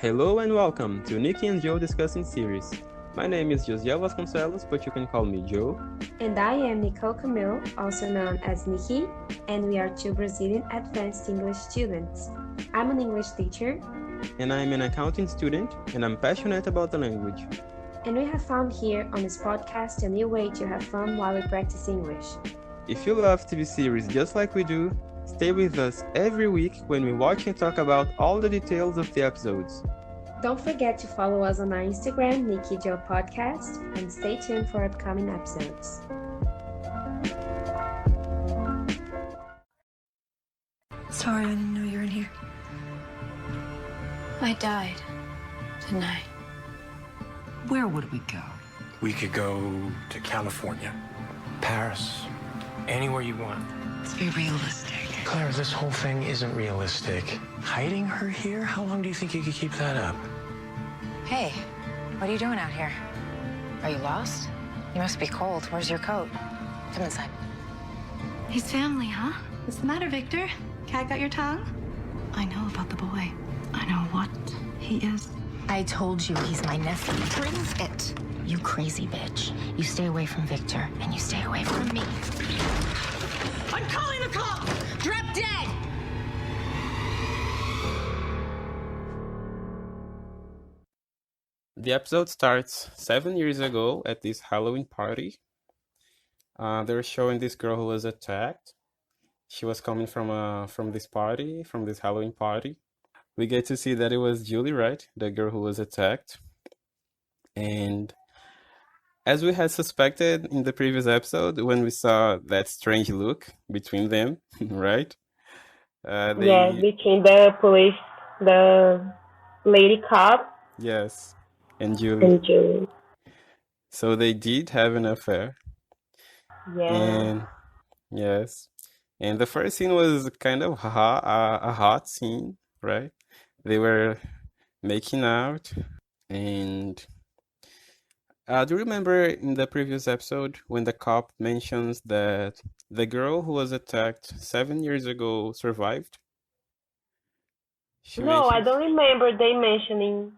Hello and welcome to Nikki and Joe Discussing Series. My name is Josiel Vasconcelos, but you can call me Joe. And I am Nicole Camille, also known as Nikki, and we are two Brazilian advanced English students. I'm an English teacher. And I'm an accounting student, and I'm passionate about the language. And we have found here on this podcast a new way to have fun while we practice English. If you love TV series just like we do, stay with us every week when we watch and talk about all the details of the episodes. Don't forget to follow us on our Instagram, Nikki Joe Podcast, and stay tuned for upcoming episodes. Sorry, I didn't know you were in here. I died, didn't I? Where would we go? We could go to California, Paris, anywhere you want. It's very realistic. Claire, this whole thing isn't realistic. Hiding her here? How long do you think you could keep that up? Hey, what are you doing out here? Are you lost? You must be cold. Where's your coat? Come inside. He's family, huh? What's the matter, Victor? Cat got your tongue? I know about the boy. I know what he is. I told you he's my nephew. Prove it. You crazy bitch. You stay away from Victor, and you stay away from me. I'm calling the cop! Drop dead! The episode starts 7 years ago at this Halloween party. They're showing this girl who was attacked. She was coming from this Halloween party. We get to see that it was Julie, right? The girl who was attacked. And as we had suspected in the previous episode, when we saw that strange look between them, right? Between the police, the lady cop, yes, and Julie. and Julie. So they did have an affair. Yeah. And yes. And the first scene was kind of a hot scene, right? They were making out. And do you remember in the previous episode when the cop mentions that the girl who was attacked 7 years ago survived? No, I don't remember they mentioning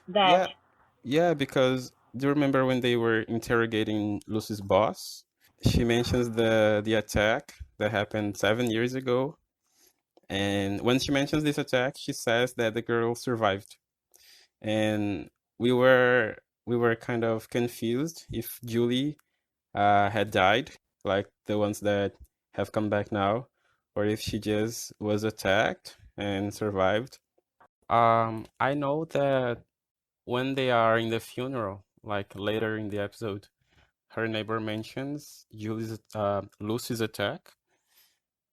that. Yeah, because do you remember when they were interrogating Lucy's boss? She mentions the attack that happened 7 years ago. And when she mentions this attack, she says that the girl survived. And we were kind of confused if Julie had died, like the ones that have come back now, or if she just was attacked and survived. I know that when they are in the funeral, like later in the episode, her neighbor mentions Lucy's attack,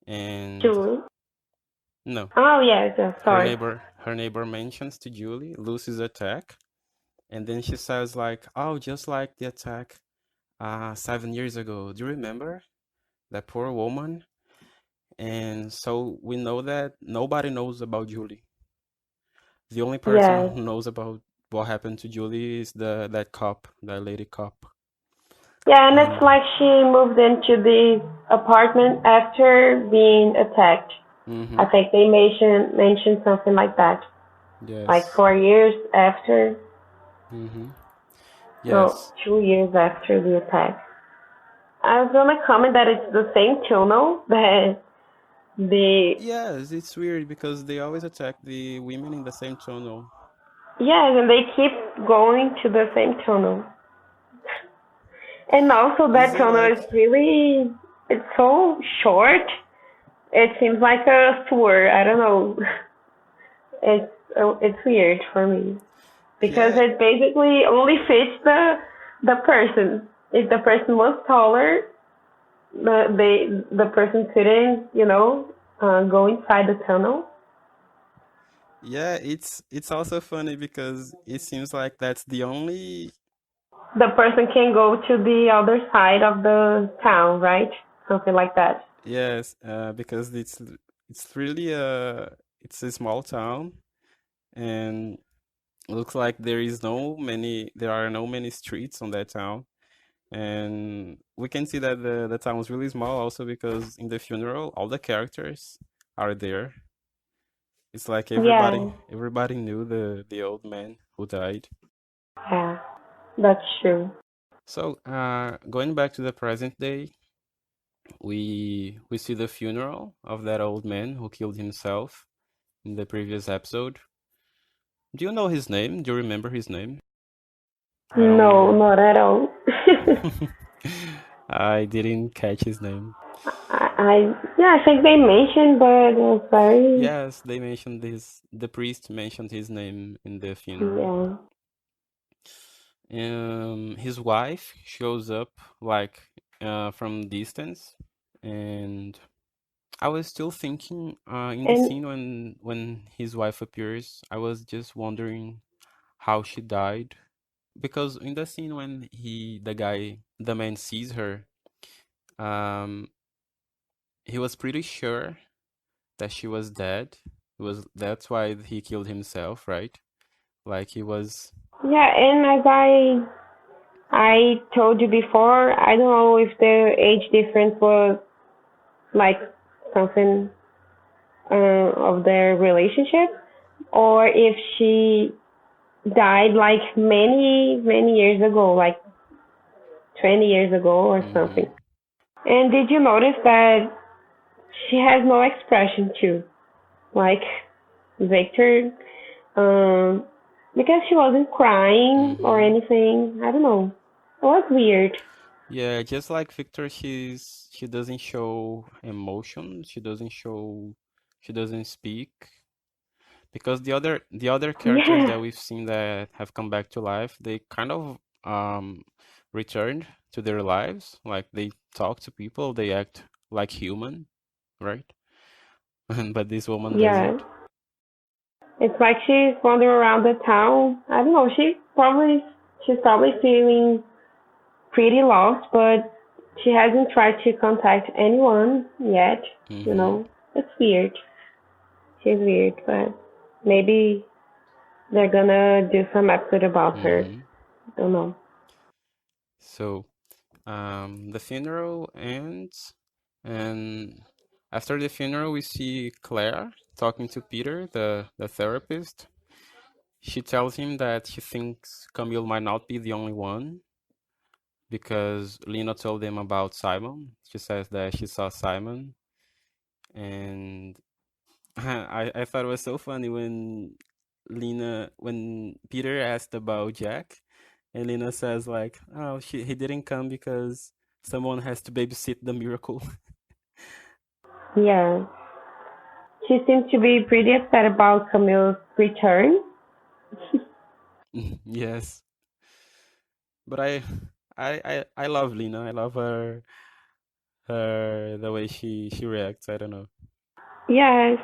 and Julie? no, Oh, yes, sorry. her neighbor mentions to Julie Lucy's attack, and then she says like, "Oh, just like the attack 7 years ago. Do you remember that poor woman?" And so we know that nobody knows about Julie. The only person who knows about what happened to Julie is that lady cop. Yeah, and it's like she moved into the apartment after being attacked. Mm-hmm. I think they mentioned something like that. Yes. Like 4 years after. Mm-hmm. Yes. So 2 years after the attack. I was gonna comment that it's the same tunnel that Yes, it's weird because they always attack the women in the same tunnel. Yes, and they keep going to the same tunnel. And also that tunnel is really, it's so short. It seems like a sewer. I don't know. It's weird for me because it basically only fits the person. If the person was taller, the person couldn't, go inside the tunnel. Yeah, it's also funny because it seems like that's the only. The person can go to the other side of the town, right? Something like that. Yes, because it's really it's a small town, and it looks like there are no many streets on that town, and we can see that the town was really small also because in the funeral all the characters are there. It's like Yeah, everybody knew the old man who died. yeah, that's true. So, going back to the present day, we see the funeral of that old man who killed himself in the previous episode. Do you know his name? Do you remember his name? I No, don't. not at all. I didn't catch his name. Yeah, I think they mentioned, but it was very, Yes, they mentioned this. The priest mentioned his name in the funeral. yeah. His wife shows up like from distance, and I was still thinking in the And scene when his wife appears, I was just wondering how she died. Because in the scene when the man sees her, um, he was pretty sure that she was dead. That's why he killed himself, right? Like he was. yeah, and as I told you before, I don't know if the age difference was like something of their relationship, or if she died like many years ago, like 20 years ago or something. Mm-hmm. And did you notice that she has no expression too? Like Victor, um, because she wasn't crying or Mm-hmm. anything. I don't know. It was weird. Yeah, just like Victor, she doesn't show emotion. She doesn't speak. Because the other characters Yeah, that we've seen that have come back to life, they kind of returned to their lives. Like they talk to people, they act like human, right? But this woman yeah. doesn't. It's like she's wandering around the town. I don't know. She's probably feeling pretty lost, but she hasn't tried to contact anyone yet. You Mm-hmm. know, it's weird. She's weird, but maybe they're gonna do some episode about her. Mm-hmm. Don't know. So, the funeral ends, and after the funeral, we see Claire talking to Peter, the therapist. She tells him that she thinks Camille might not be the only one because Lena told them about Simon. She says that she saw Simon, and I thought it was so funny when Peter asked about Jack, and Lena says like, "Oh, he didn't come because someone has to babysit the miracle." Yeah, she seems to be pretty upset about Camille's return. Yes, but I love Lena. I love her the way she reacts. I don't know. Yes,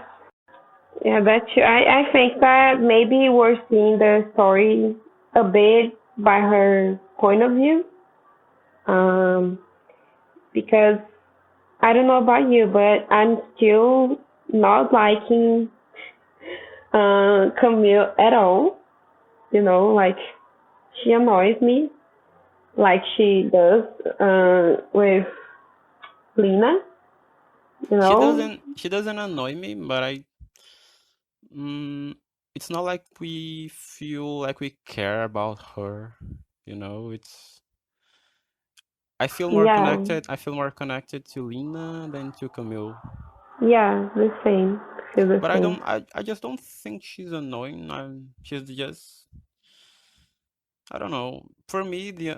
yeah, that's true. I think that maybe we're seeing the story a bit by her point of view. Um, because I don't know about you, but I'm still not liking Camille at all. You know, like she annoys me, like she does with Lena. You She know, doesn't she doesn't annoy me, but mm, it's not like we feel like we care about her. It's yeah, I feel more connected to Lena than to Camille. yeah, the same. Feel the But same. I just don't think she's annoying. She's just, I don't know. For me, the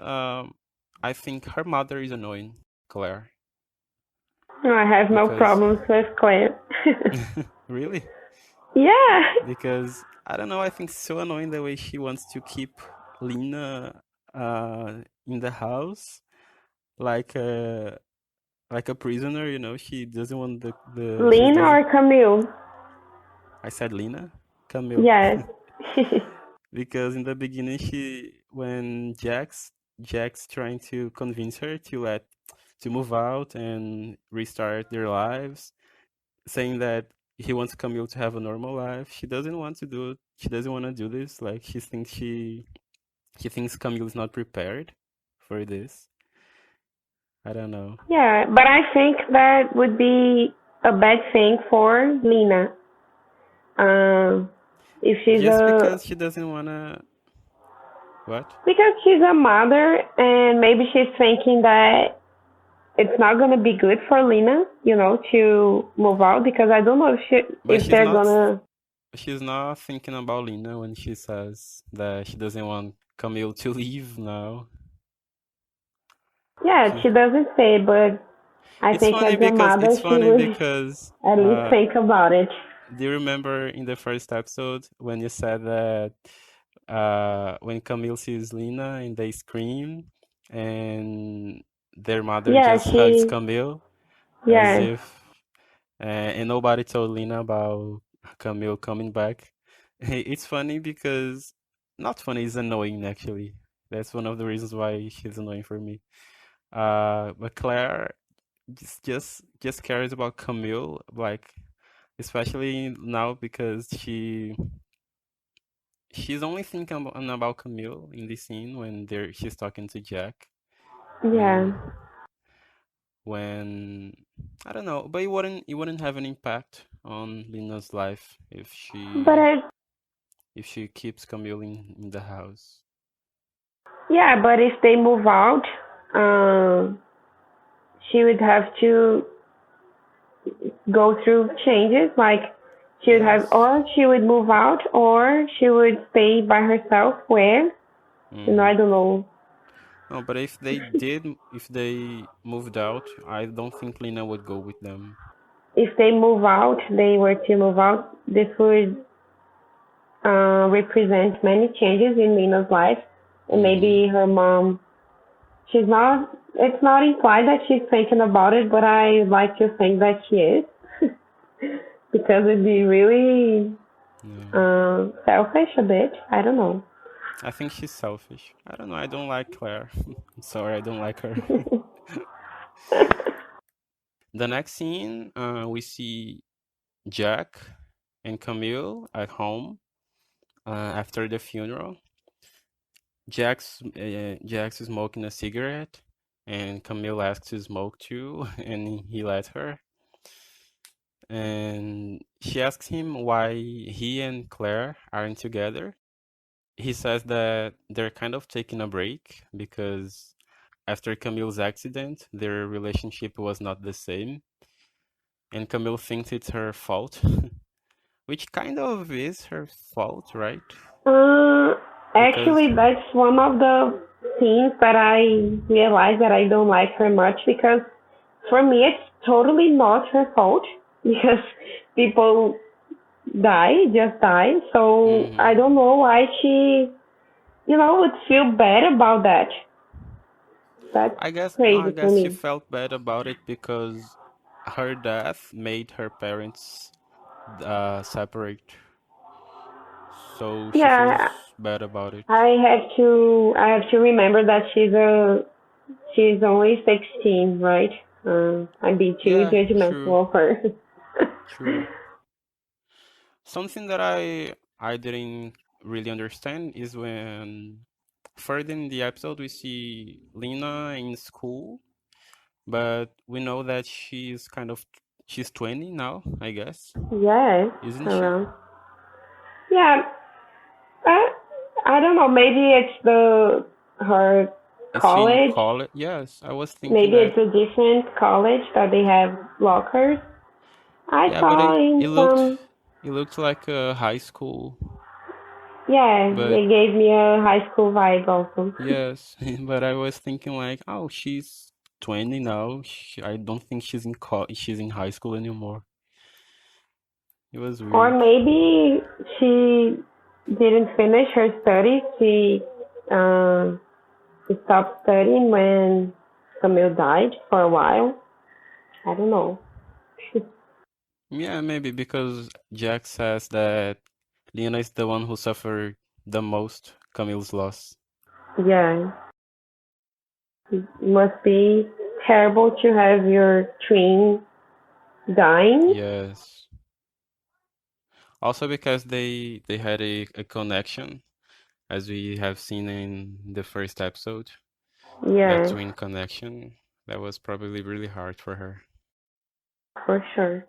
I think her mother is annoying, Claire, No, I have no because problems with Claire. really, Yeah, because I don't know. I think it's so annoying the way she wants to keep Lena in the house like a prisoner. She doesn't want the she Lena doesn't. or Camille? I said Lena, Camille. Yes. Because in the beginning, when Jack's trying to convince her to move out and restart their lives, saying that he wants Camille to have a normal life. She doesn't want to do it. She doesn't want to do this. Like she thinks Camille is not prepared for this. I don't know. Yeah, but I think that would be a bad thing for Lena If she's Just a because she doesn't wanna what? because she's a mother, and maybe she's thinking that it's not gonna be good for Lena, to move out, because I don't know But if they're gonna. she's not thinking about Lena when she says that she doesn't want Camille to leave now. Yeah, She's she doesn't say, but I It's think funny as a because mother, she would at least uh think about it. do you remember in the first episode when you said that when Camille sees Lena and they scream and their mother Yeah, just hugs Camille as yeah, if and nobody told Lena about Camille coming back. It's funny because not funny, it's annoying actually. That's one of the reasons why she's annoying for me. But Claire just cares about Camille, like especially now because she's only thinking about Camille in this scene when she's talking to Jack yeah. when when I don't know, but it wouldn't have an impact on Lina's life But if she keeps Camille in the house. yeah, but if they move out, um, she would have to go through changes. Like she would have, Yes. or she would move out, or she would stay by herself. Where? Hmm. I don't know. No, but if they moved out, I don't think Lina would go with them. If they were to move out, this would represent many changes in Mina's life, and Hmm. maybe her mom. She's not. It's not implied that she's thinking about it, but I like to think that she is, because it'd be really Yeah. selfish a bit. I don't know. I think she's selfish. I don't know. I don't like Claire. I'm sorry, I don't like her. The next scene, we see Jack and Camille at home after the funeral. Jack's smoking a cigarette, and Camille asks to smoke too, and he lets her. And she asks him why he and Claire aren't together. He says that they're kind of taking a break because after Camille's accident, their relationship was not the same, and Camille thinks it's her fault, which kind of is her fault, right? Uh, Because Actually, that's one of the things that I realized that I don't like her much, because for me it's totally not her fault because people just die. So I hmm don't know why she, would feel bad about that. That's I crazy for guess she me. felt bad about it because her death made her parents separate, so she Yeah, feels bad about it. I have to remember that she's only 16, right? I'd be too Yeah, true, judgmental of her. true. Something that I didn't really understand is when further in the episode we see Lena in school, but we know that she's 20 now, I guess, Yes, isn't she? around. Yeah, I, I don't know. Maybe it's her Is she in college. college? Yes, I was thinking Maybe that. it's a different college that they have lockers. I Yeah, but saw in some. it looked like a high school, Yeah, but they gave me a high school vibe also. yes, but I was thinking like, oh, she's 20 now. I don't think she's in high school anymore. It was Or weird. maybe she didn't finish her studies. She stopped studying when Camille died for a while. I don't know. Yeah, maybe because Jack says that Lena is the one who suffered the most Camille's loss. Yeah, it must be terrible to have your twin dying. Yes. Also because they had a connection, as we have seen in the first episode, that Yeah, twin connection, that was probably really hard for her. for sure.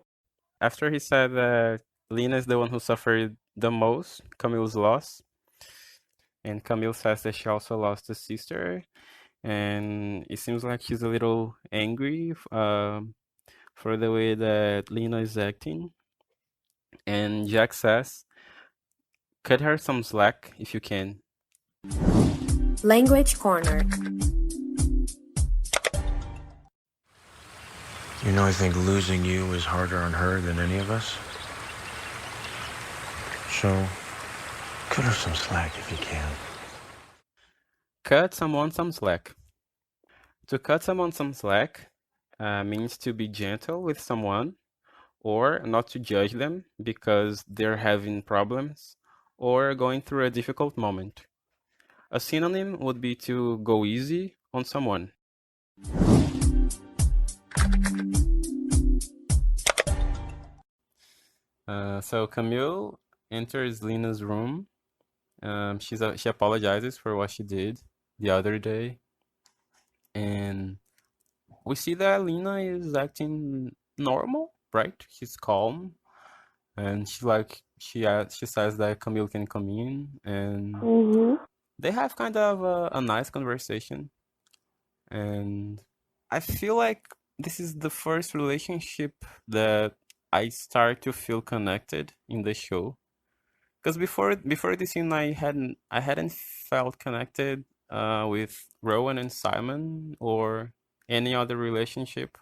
After he said that Lena is the one who suffered the most Camille's loss, and Camille says that she also lost a sister, and it seems like she's a little angry for the way that Lena is acting. And Jack says, cut her some slack if you can. Language Corner. You know, I think losing you is harder on her than any of us. So, cut her some slack if you can. Cut someone some slack. To cut someone some slack means to be gentle with someone or not to judge them because they're having problems or going through a difficult moment. A synonym would be to go easy on someone. So Camille enters Lena's room. She apologizes for what she did the other day, and we see that Lena is acting normal, right? She's calm, and she says that Camille can come in, and they have kind of a nice conversation. And I feel like this is the first relationship that I start to feel connected in the show. Because before this scene, I hadn't felt connected with Rowan and Simon or any other relationship.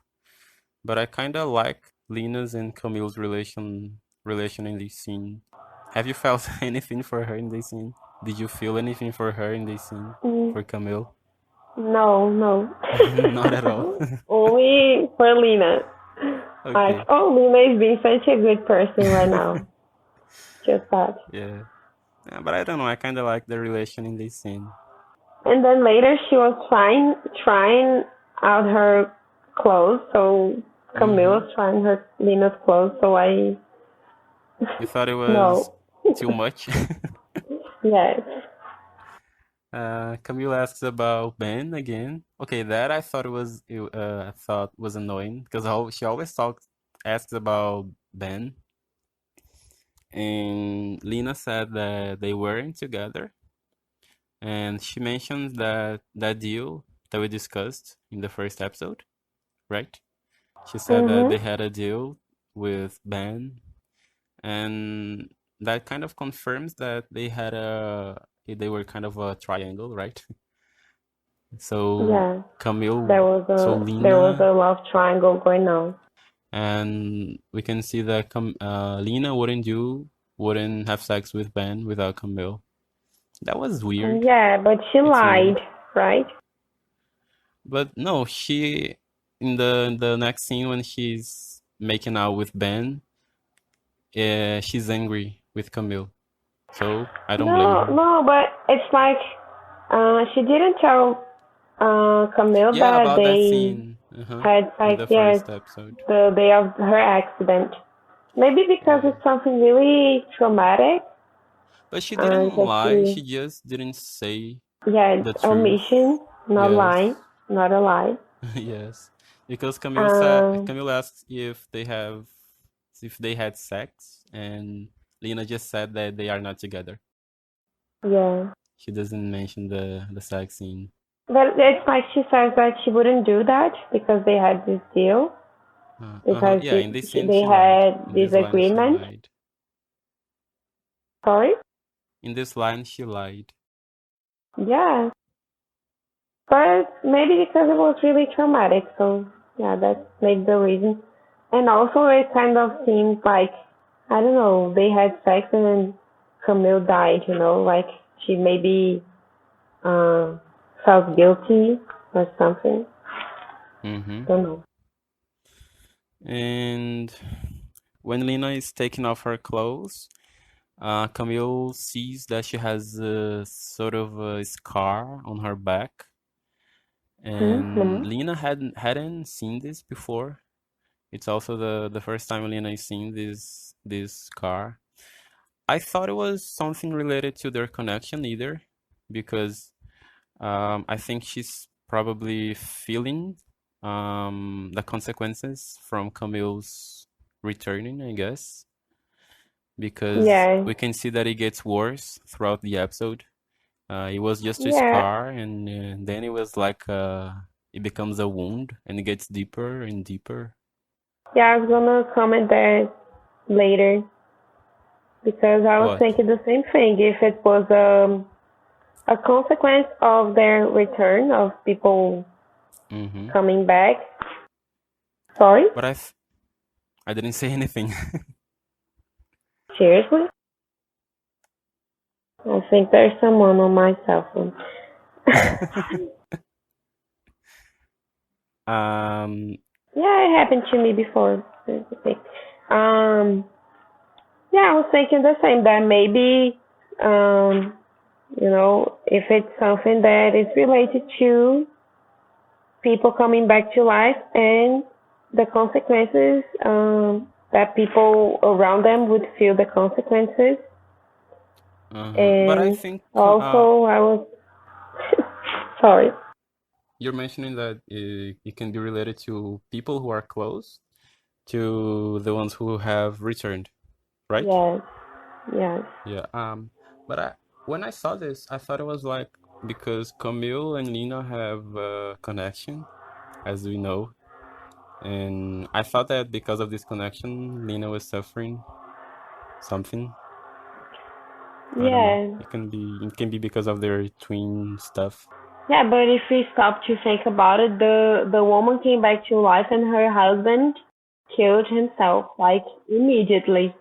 But I kind of like Lena's and Camille's relation in this scene. Have you felt anything for her in this scene? Did you feel anything for her in this scene for Camille? No, no. Not at all. Only for Lena. Okay. Like, oh, Lena is being such a good person right now. Just that. Yeah. Yeah, but I don't know. I kind of like the relation in this scene. And then later she was trying out her clothes. So Camille was trying her Lena's clothes. So I. You thought it was No. too much? Yes. Camille asks about Ben again. Okay, that I thought was annoying because she always asks about Ben, and Lena said that they weren't together, and she mentions that deal that we discussed in the first episode, right? She said that they had a deal with Ben, and that kind of confirms that they were kind of a triangle, right? So Yeah. Camille, There was Lena, a love triangle going on. and we can see that Lena wouldn't have sex with Ben without Camille. That was weird. Yeah, but she lied, right? But no, in the next scene when she's making out with Ben, she's angry with Camille. So I don't blame her. No, but it's like she didn't tell Camille Yeah, that about that they scene. had In like the yes, first episode. the day of her accident. Maybe because Yeah. it's something really traumatic. But she didn't that lie. She just didn't say Yeah, the it's truth. omission, not Yes. lie, not a lie. Yes. Because Camille asks if they had sex, and Lena just said that they are not together. Yeah. She doesn't mention the sex scene. But it's like she says that she wouldn't do that because they had this deal. Because Yeah, in this scene they she lied. had In this this line, she agreement. lied. Sorry? In this line, she lied. Yeah. But maybe because it was really traumatic, so yeah, that's maybe the reason. And also it kind of seems like, I don't know, they had sex and then Camille died, like she maybe felt guilty or something. Don't know. And when Lena is taking off her clothes, Camille sees that she has a sort of a scar on her back. And Lena hadn't seen this before. It's also the first time Lena is seeing this scar. I thought it was something related to their connection either, because I think she's probably feeling the consequences from Camille's returning, I guess. because Yeah, we can see that it gets worse throughout the episode. It was just a yeah, scar, and then it was like it becomes a wound, and it gets deeper and deeper. yeah. I was gonna comment that later because I was What? thinking the same thing. If it was a consequence of their return of people Mm-hmm. coming back. Sorry, But I didn't say anything. seriously? I think there's someone on my cell phone. um, Yeah, it happened to me before. Okay. Um, yeah, I was thinking the same that maybe, if it's something that is related to people coming back to life and the consequences, that people around them would feel the consequences. but I And think also, I was sorry. you're mentioning that it can be related to people who are close to the ones who have returned, right? Yes, yes. Yeah. But when I saw this, I thought it was like because Camille and Lena have a connection, as we know, and I thought that because of this connection, Lena was suffering something. I don't know. Yeah. It can be because of their twin stuff. Yeah, but if we stop to think about it, the woman came back to life and her husband killed himself like immediately.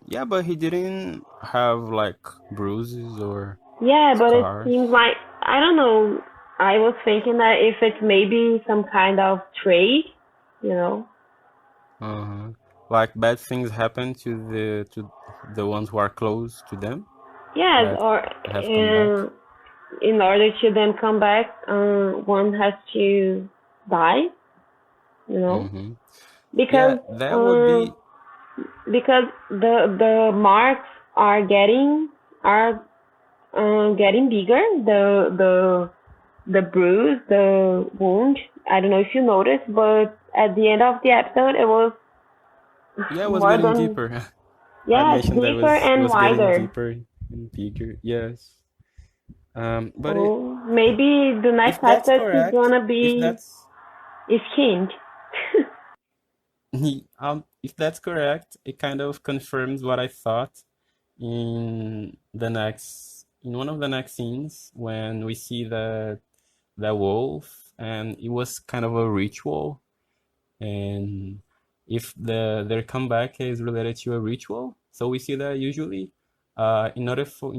Yeah, but he didn't have like bruises or Yeah, but it seems scars. like I don't know. I was thinking that if it's maybe some kind of trait, you know. Uh-huh. Like bad things happen to the ones who are close to them Yes, that or have come back. in order to then come back, one has to die, you know, Mm-hmm. Yeah, because that would uh, be. because the marks are getting bigger. The bruise, the wound. I don't know if you noticed, but at the end of the episode, it was Yeah, it was more getting than deeper. I yes, mentioned that deeper it and was getting wider. deeper and bigger. Yes. But So maybe the if next that's episode is correct, gonna if be that's skinned. if that's correct, it kind of confirms what I thought in one of the next scenes when we see the wolf, and it was kind of a ritual. And if their comeback is related to a ritual, so we see that usually, in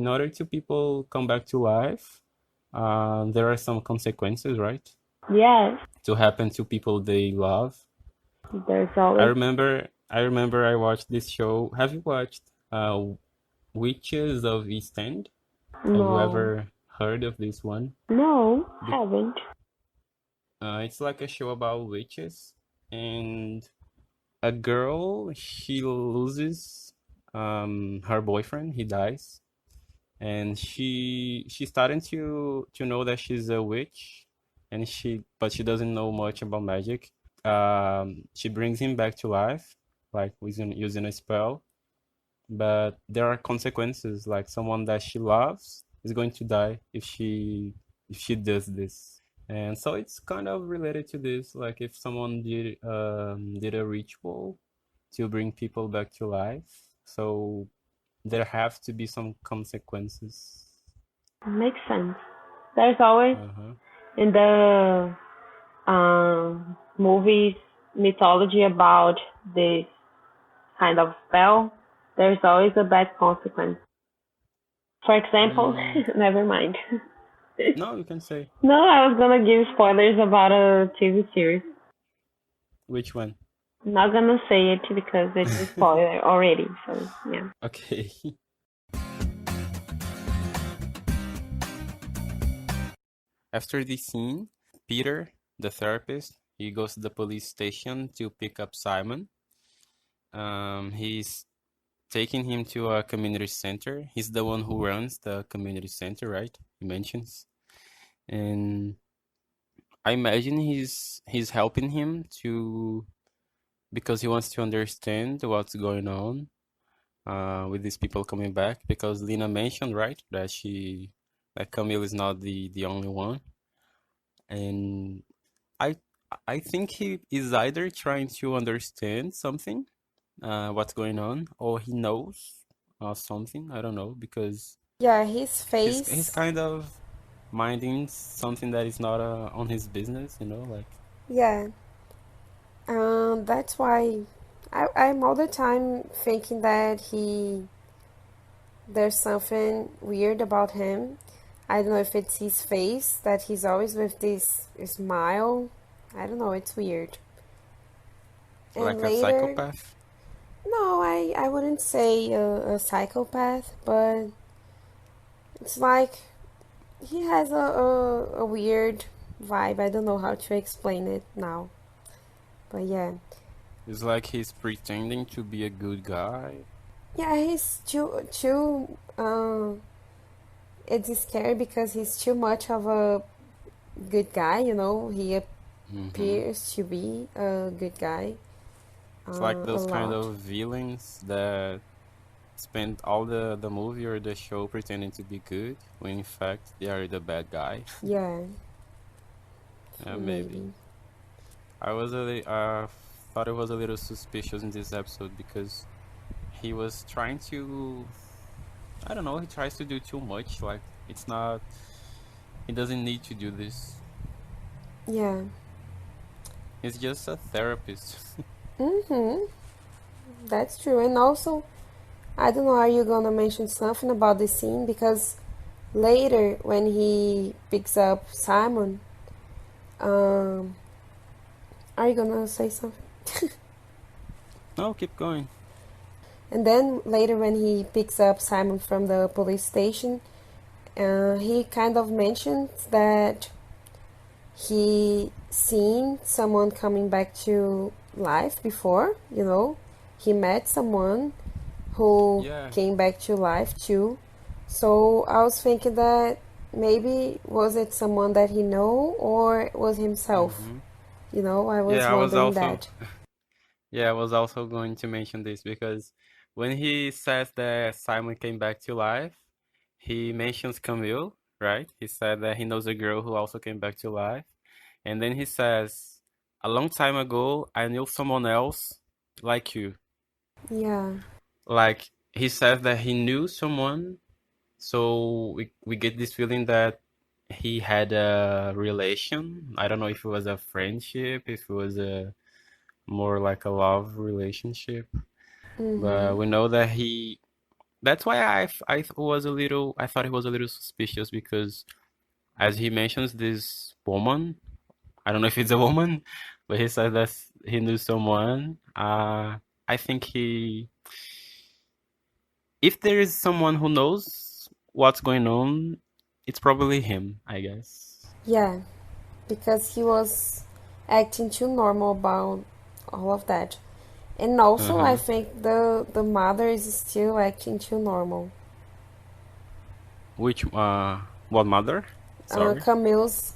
order to people come back to life, there are some consequences, right? Yes, To happen to people they love. there's I always remember I remember I watched this show. Have you watched Witches of East End? Have you no, ever heard of this one? no, Be- haven't. it's like a show about witches, and a girl, she loses her boyfriend, he dies, and she's starting to know that she's a witch, and she doesn't know much about magic. She brings him back to life, like using a spell, but there are consequences, like someone that she loves is going to die if she does this. And so it's kind of related to this, like if someone did a ritual to bring people back to life, so there have to be some consequences. Makes sense. There's always Uh-huh. in the movies mythology about this kind of spell. There's always a bad consequence. For example, Mm, never mind. no, you can say. No, I was gonna give spoilers about a TV series. Which one? I'm not gonna say it because it's a spoiler already. So yeah. Okay. After this scene, Peter, the therapist, he goes to the police station to pick up Simon. He's taking him to a community center. He's the one who runs the community center, right? He mentions. And I imagine he's helping him because he wants to understand what's going on with these people coming back. Because Lina mentioned, right, that Camille is not the only one, and I I think he is either trying to understand something, what's going on, or he knows something. I don't know because Yeah, his he's face. kind of minding something that is not on his business, like. Yeah, that's why I'm all the time thinking that there's something weird about him. I don't know if it's his face, that he's always with this smile. I don't know, it's weird. And Like a later, psychopath. no, I wouldn't say a psychopath, but it's like he has a weird vibe. I don't know how to explain it now. But yeah. It's like he's pretending to be a good guy. Yeah, he's too it's scary because he's too much of a good guy, you know. He Hmm. appears to be a good guy It's like a those kind lot. of villains that spend all the movie or the show pretending to be good, when in fact they are the bad guy. Yeah, Maybe. maybe. I thought it was a little suspicious in this episode because he was trying to, I don't know, he tries to do too much. Like, it's not, he doesn't need to do this. Yeah. He's just a therapist. Mhm. That's true. And also, I don't know, are you gonna mention something about this scene? Because later, when he picks up Simon, um, are you gonna say something? No, keep going. And then later, when he picks up Simon from the police station, he kind of mentions that he seen someone coming back to life before, you know. He met someone who Yeah. came back to life too. So I was thinking that maybe was it someone that he know or was himself? Hmm. You know, I was Yeah, I was wondering also that. Yeah, I was also going to mention this because when he says that Simon came back to life, he mentions Camille, right? He said that he knows a girl who also came back to life. And then he says, a long time ago, I knew someone else like you. Yeah. Like, he says that he knew someone, so we get this feeling that he had a relation. I don't know if it was a friendship, if it was a more like a love relationship. But Mhm. we know that he. That's why I thought he was a little suspicious because as he mentions this woman, I don't know if it's a woman, but he said that he knew someone. I think if there is someone who knows what's going on, it's probably him, I guess. Yeah, because he was acting too normal about all of that. And also, I Uh-huh. think the mother is still acting too normal. Which what mother? Sorry.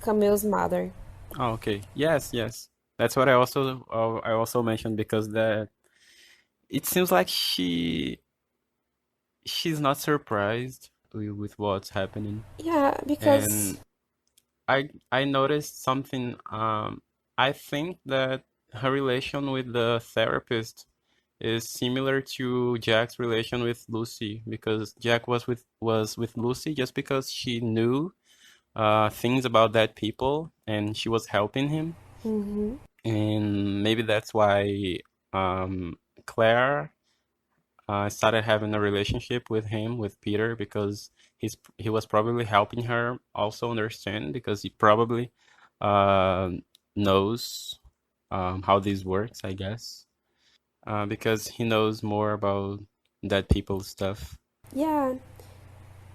Camille's mother. Oh, okay. Yes, yes. That's what I also mentioned because that it seems like she's not surprised with what's happening. Yeah, because And I noticed something. I think that her relation with the therapist is similar to Jack's relation with Lucy because Jack was with Lucy just because she knew things about that people and she was helping him. mhm. And maybe that's why Claire started having a relationship with him, with Peter, because he was probably helping her also understand because he probably uh, knows how this works, I guess, because he knows more about that people stuff. Yeah,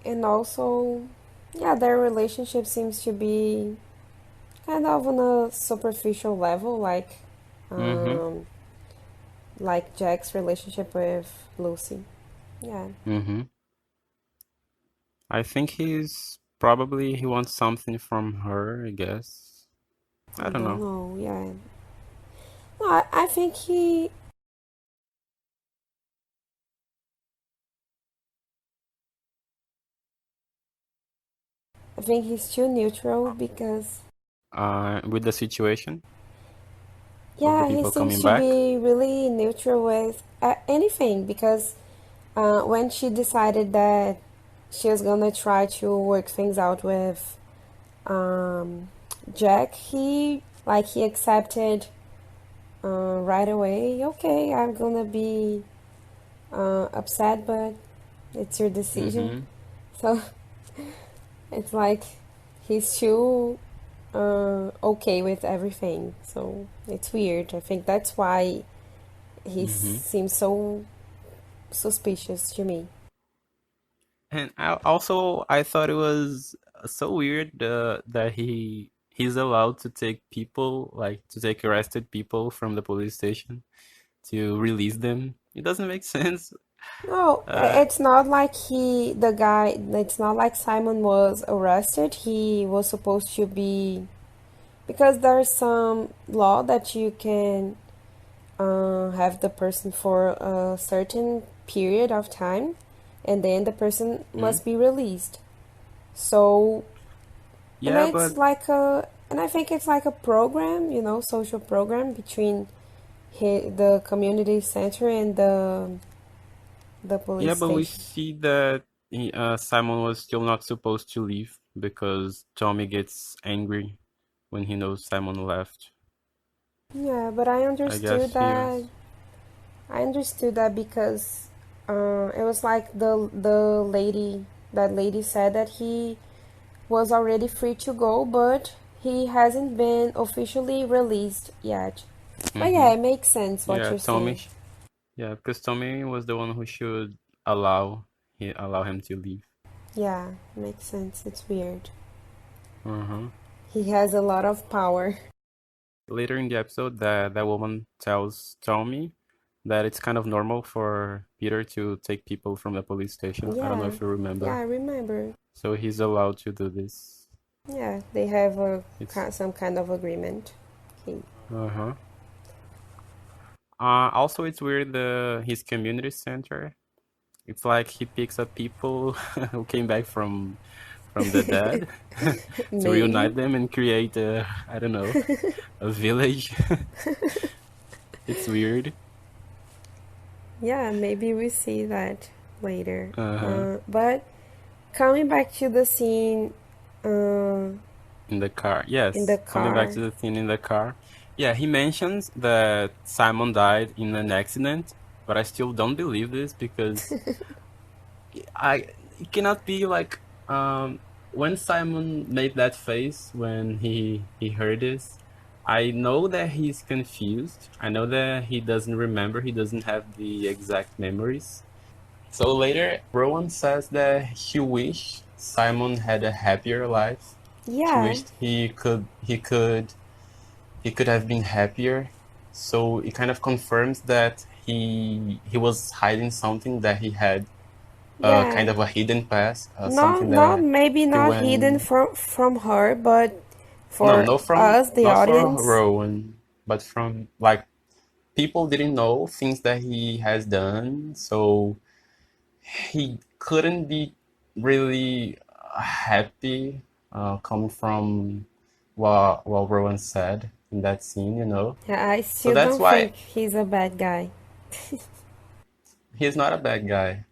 and also, yeah, their relationship seems to be kind of on a superficial level, Mm-hmm. um, like Jack's relationship with Lucy. Yeah, Mm-hmm. I think he wants something from her, I guess. I I don't don't know. know. Yeah, No, I think he's too neutral because With the situation of the yeah, he people seems coming to back. be really neutral with anything because when she decided that she was gonna try to work things out with um, Jack, he accepted right away. Okay, I'm gonna be upset, but it's your decision. Mm-hmm. So it's like he's too okay with everything. So it's weird. I think that's why he Mm-hmm. seems so suspicious to me. And I thought it was so weird that he's allowed to take people, like to take arrested people from the police station to release them. It doesn't make sense. No, Uh, it's not like it's not like Simon was arrested. He was supposed to be, because there's some law that you can have the person for a certain period of time, and then the person hmm? must be released. So, and Yeah, but I think it's like a program, social program between the community center and the yeah, police but we station. see that Simon was still not supposed to leave because Tommy gets angry when he knows Simon left. Yeah, but I guess he was. I understood that because it was like the lady that lady said that he was already free to go, but he hasn't been officially released yet. But Mm-hmm. yeah, it makes sense what Yeah, you're saying. Yeah, because Tommy was the one who should allow him to leave. Yeah, makes sense. It's weird. Uh-huh. He has a lot of power. Later in the episode, that woman tells Tommy that it's kind of normal for Peter to take people from the police station. I don't know Yeah, if you yeah, remember. I remember. So he's allowed to do this. Yeah, they have It's some kind of agreement. Okay. uh-huh. Also, it's weird his community center. It's like he picks up people who came back from the dead to Maybe. reunite them and create a, I don't know, a village. It's weird. Yeah, maybe we see that later. Uh-huh. But coming back to the scene In the car. in the Yes, coming back to car. the scene in the car. Yeah, he mentions that Simon died in an accident, but I still don't believe this because I it cannot be like when Simon made that face when he heard this. I know that he's confused. I know that he doesn't remember. He doesn't have the exact memories. So later, Rowan says that he wished Simon had a happier life. He Yeah, wished he could have been happier. So it kind of confirms that he was hiding something, that he had kind yeah. of a hidden past, Not something not that maybe he not hidden went. from her, but No, for us, the not from audience. Rowan, but from like people didn't know things that he has done, so he couldn't be really happy coming from what Rowan said in that scene. Yeah, I So still that's don't why think he's a bad guy. he's not a bad guy,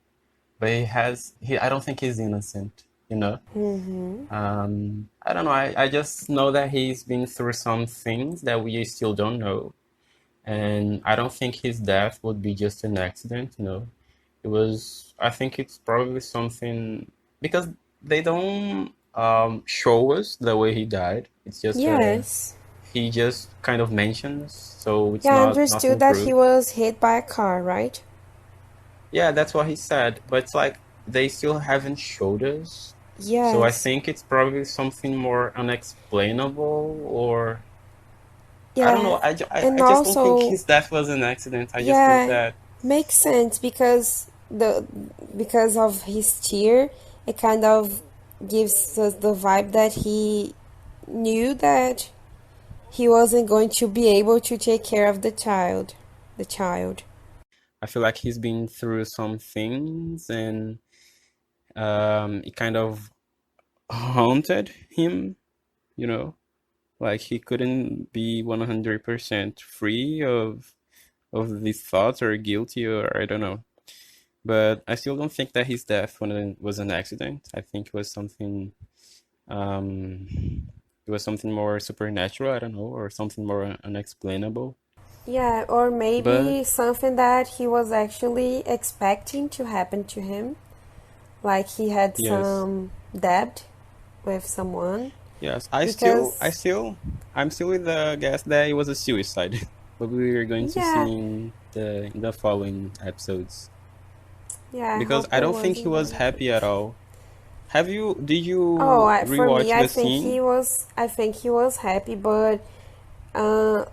but I don't think he's innocent. Mm-hmm. I don't know. I just know that he's been through some things that we still don't know. And I don't think his death would be just an accident. I think it's probably something because they don't show us the way he died. It's just Yes. he just kind of mentions, so it's Yeah, I not understood nothing that he proved. was hit by a car, right? Yeah, that's what he said, but it's like they still haven't showed us. So I Yes. think it's probably something more unexplainable, or I don't know. Yeah. I And just don't think also, his death was an accident. I just think yeah, that makes sense because of his tear, it kind of gives us the vibe that he knew that he wasn't going to be able to take care of the child. The child. I feel like he's been through some things, and it kind of haunted him, you know, like he couldn't be 100% free of these thoughts, or guilty, or I don't know. But I still don't think that his death was an accident. I think um, it was something more supernatural, I don't know, or something more unexplainable. Yeah, or But maybe something that he was actually expecting to happen to him. Like he had yes, some debt with someone. yes, Because, I'm still with the guess that it was a suicide. But we are going to see yeah, in the following episodes, yeah, I because hope I it don't think he wasn't was like happy at it. all. Did Oh, you for me, rewatch the scene? I think he was happy, but uh,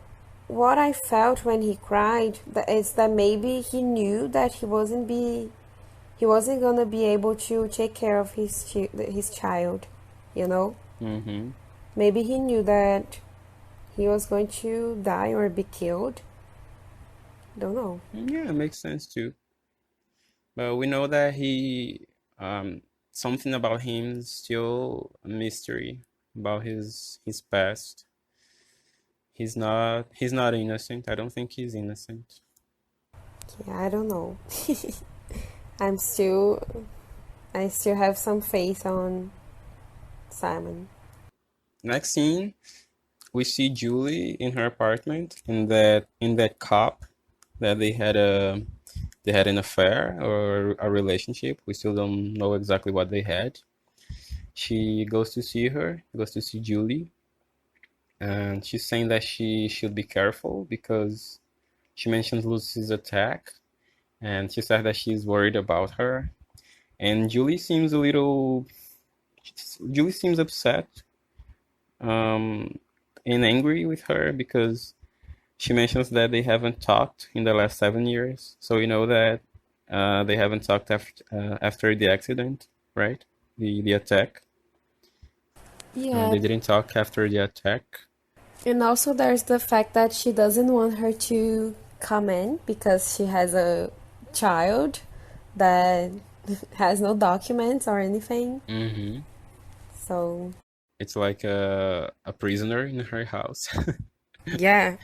what I felt when he cried is that maybe he knew that he wasn't gonna be able to take care of his child, you know? Mm-hmm. Maybe he knew that he was going to die or be killed. Don't know. Yeah, it makes sense too. But we know that something about him is still a mystery about his past. He's not innocent. I don't think he's innocent. Yeah, I don't know. I'm still, I still have some faith on Simon. Next scene, we see Julie in her apartment, in that cop that they had an affair or a relationship. We still don't know exactly what they had. She goes to see Julie, and she's saying that she should be careful because she mentions Lucy's attack, and she said that she's worried about her. And Julie seems upset, um, and angry with her because she mentions that they haven't talked in the last 7 years. So you know that they haven't talked after the accident, right? The attack. Yeah, They didn't talk after the attack. and also there's the fact that she doesn't want her to come in because she has a child that has no documents or anything. Hmm. So, It's like a prisoner in her house. yeah.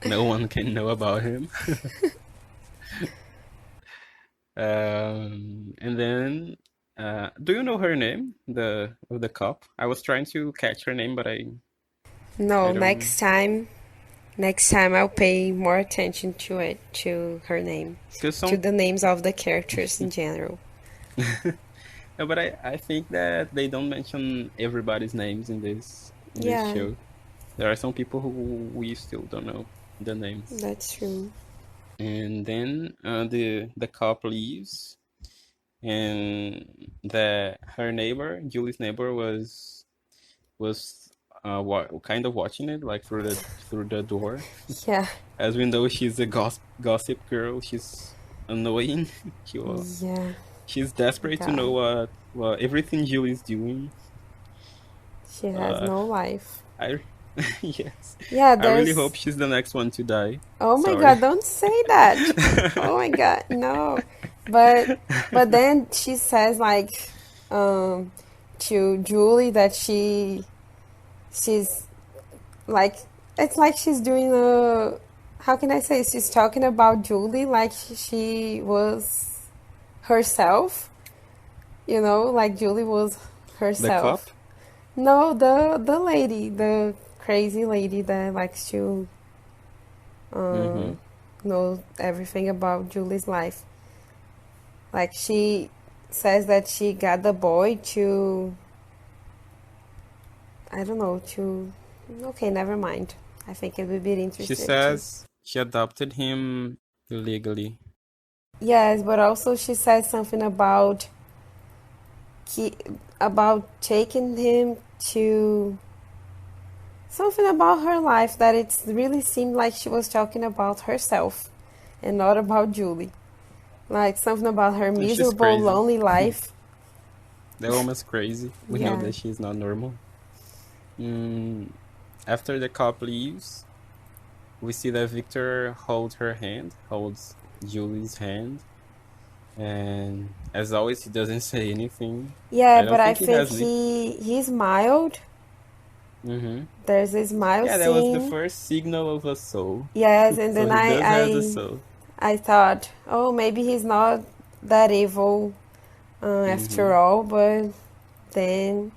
No one can know about him. And then, do you know her name, the cop? I was trying to catch her name, but I No, don't. next time I'll pay more attention to it, to her name, Cause to some, the names of the characters in general. no, but I think that they don't mention everybody's names in this Yeah, show. There are some people who we still don't know the names. that's true. And then the cop leaves, and the her neighbor, Julie's neighbor, was kind of watching it like through the door. Yeah, As we know, she's a gossip girl. She's annoying. She yeah, she's desperate to know God. what everything Julie's doing. She has Uh, no life. I yes, Yeah, I really hope there's. she's the next one to die. Oh my Sorry. God, don't say that. Oh my God, no. But then she says like um to Julie that she's like it's like she's doing a how can I say she's talking about Julie like she was herself, like Julie was The cop. herself. No, the lady, the crazy lady that likes to Mm-hmm. know everything about Julie's life. Like she says that she got the boy to I don't know to okay, never mind. I think it would be She interested too. says she adopted him illegally. Yes, but also she says something about he about taking him to something about her life that it really seemed like she was talking about herself and not about Julie. Like something about her And she's miserable, crazy. lonely life. The woman's crazy. We know Yeah. that she's not normal. Mm, after the cop leaves, we see that Victor holds Julie's hand, and as always, he doesn't say anything. Yeah, I but don't I think he think has lip. he smiled. Mm-hmm. There's a smile Yeah, that was the scene. first signal of a soul. Yes, and So then he I does have the I soul. I thought, oh, maybe he's not that evil Mm-hmm. after all, but then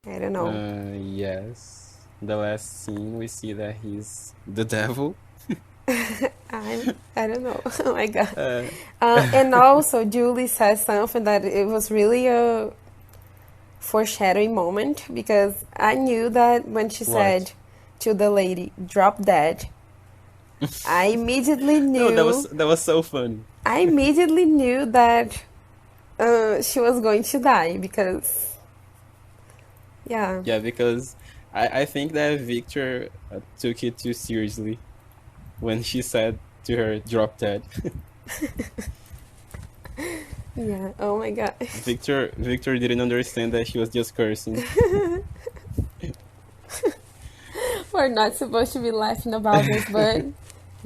I don't know. Yes. The last scene, we see that he's the devil. I don't know. Oh my God. Uh, And also, Julie says something that it was really a foreshadowing moment because I knew that when she what? said to the lady, "Drop dead," I immediately No, knew. that was so funny. I immediately knew that she was going to die because, yeah. Yeah, because I think that Victor took it too seriously when she said to her, "Drop dead." Yeah. Oh my God. Victor didn't understand that she was just cursing. We're not supposed to be laughing about this, but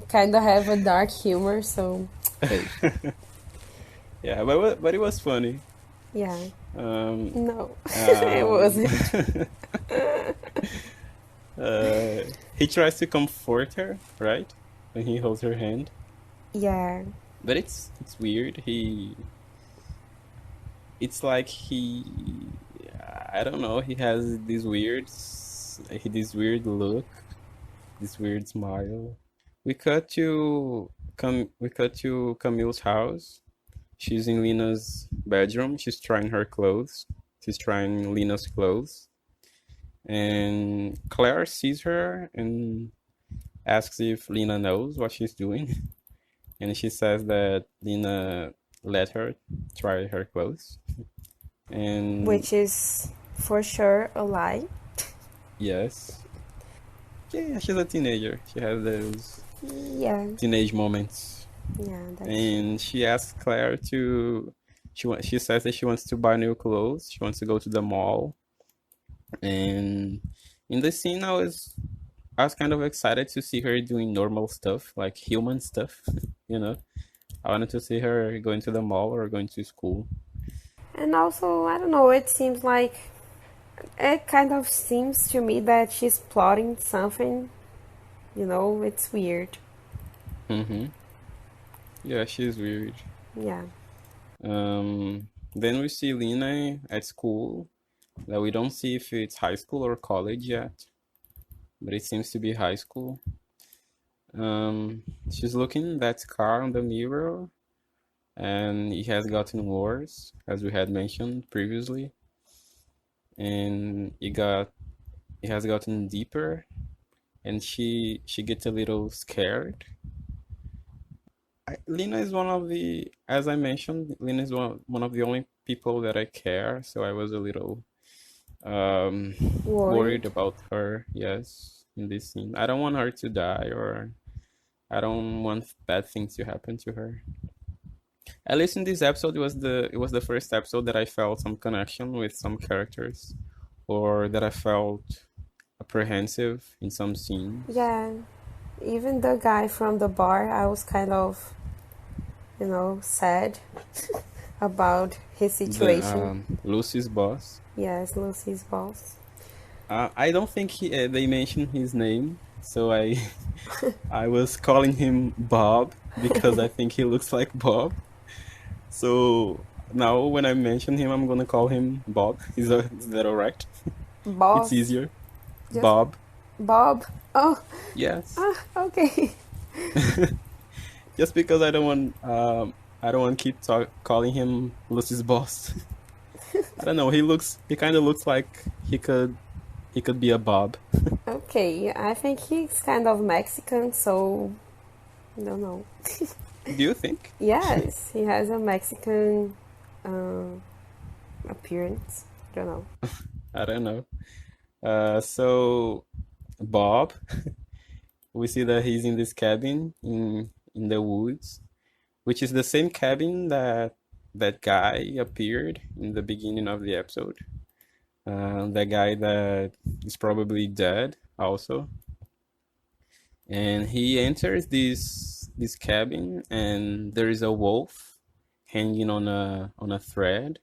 kind of have a dark humor, so hey. Yeah, but it was funny. Yeah. Um, No, it um, wasn't. uh, he tries to comfort her, right? When he holds her hand, Yeah. but it's weird. It's like I don't know. He has this weird look, this weird smile. We cut to Camille's house. She's in Lena's bedroom. She's trying her clothes. She's trying Lena's clothes. And Claire sees her and asks if Lena knows what she's doing. And she says that Lena let her try her clothes. And Which is for sure a lie. yes. Yeah, she's a teenager. She has those Yeah. teenage moments. Yeah, that's true. And she asks Claire to she says that she wants to buy new clothes. She wants to go to the mall. And in the scene I was kind of excited to see her doing normal stuff, like human stuff, you know. I wanted to see her going to the mall or going to school. And also, I don't know, it kind of seems to me that she's plotting something, it's weird. Mm-hmm. Yeah, she's weird. Yeah. Then we see Lena at school. That we don't see if it's high school or college yet, but it seems to be high school. She's looking at that car on the mirror, and it has gotten worse, as we had mentioned previously, and it has gotten deeper, and she gets a little scared. Lena is one of the, as I mentioned, Lena is one of the only people that I care, so I was a little worried Worried. about her, yes, in this scene. I don't want her to die, or I don't want bad things to happen to her. At least in this episode, it was the first episode that I felt some connection with some characters, or that I felt apprehensive in some scenes. Yeah. Even the guy from the bar, I was kind of, sad about his The situation. Lucy's boss. Yes, Lucy's boss. I don't think they mentioned his name, so I was calling him Bob because I think he looks like Bob. So now when I mention him, I'm gonna call him Bob. Is that alright? It's Boss. easier. Just Bob. Bob. Oh, Yes. okay. Just because I don't want to keep calling him Lucy's boss. I don't know. He kind of looks like he could be a Bob. Okay, I think he's kind of Mexican, so I don't know. Do you think? Yes, he has a Mexican uh, appearance. I don't know. I don't know. So Bob, we see that he's in this cabin in the woods, which is the same cabin that guy appeared in the beginning of the episode. The guy that is probably dead also. And he enters this cabin, and there is a wolf hanging on a thread.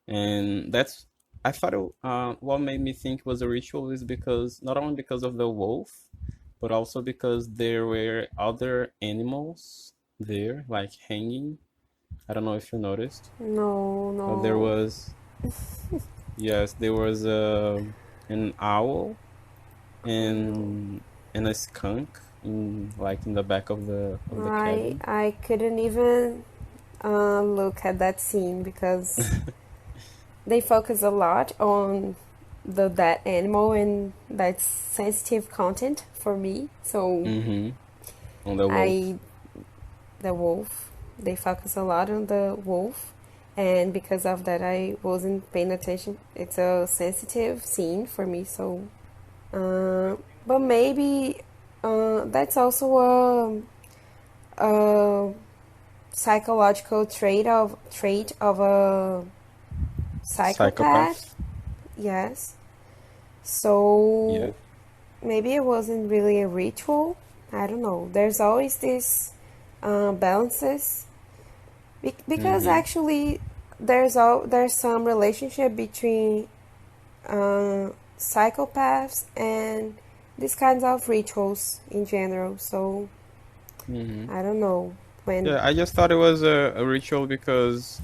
And that's I thought what made me think it was a ritual is because not only because of the wolf, but also because there were other animals there, like hanging. I don't know if you noticed. No, There no. was Yes, there was an owl and a skunk in the back of the cabin. I couldn't even look at that scene because they focus a lot on that animal, and that's sensitive content for me. So Mm-hmm. On the wolf. I the wolf. They focus a lot on the wolf, and because of that, I wasn't paying attention. It's a sensitive scene for me, so. But maybe that's also a psychological trait of a psychopath. Psychopath. Yes. Yeah. So maybe it wasn't really a ritual. I don't know. There's always this balances because Mm-hmm. actually there's some relationship between psychopaths and these kinds of rituals in general. So Mm-hmm. I don't know when. Yeah, I just thought it was a ritual because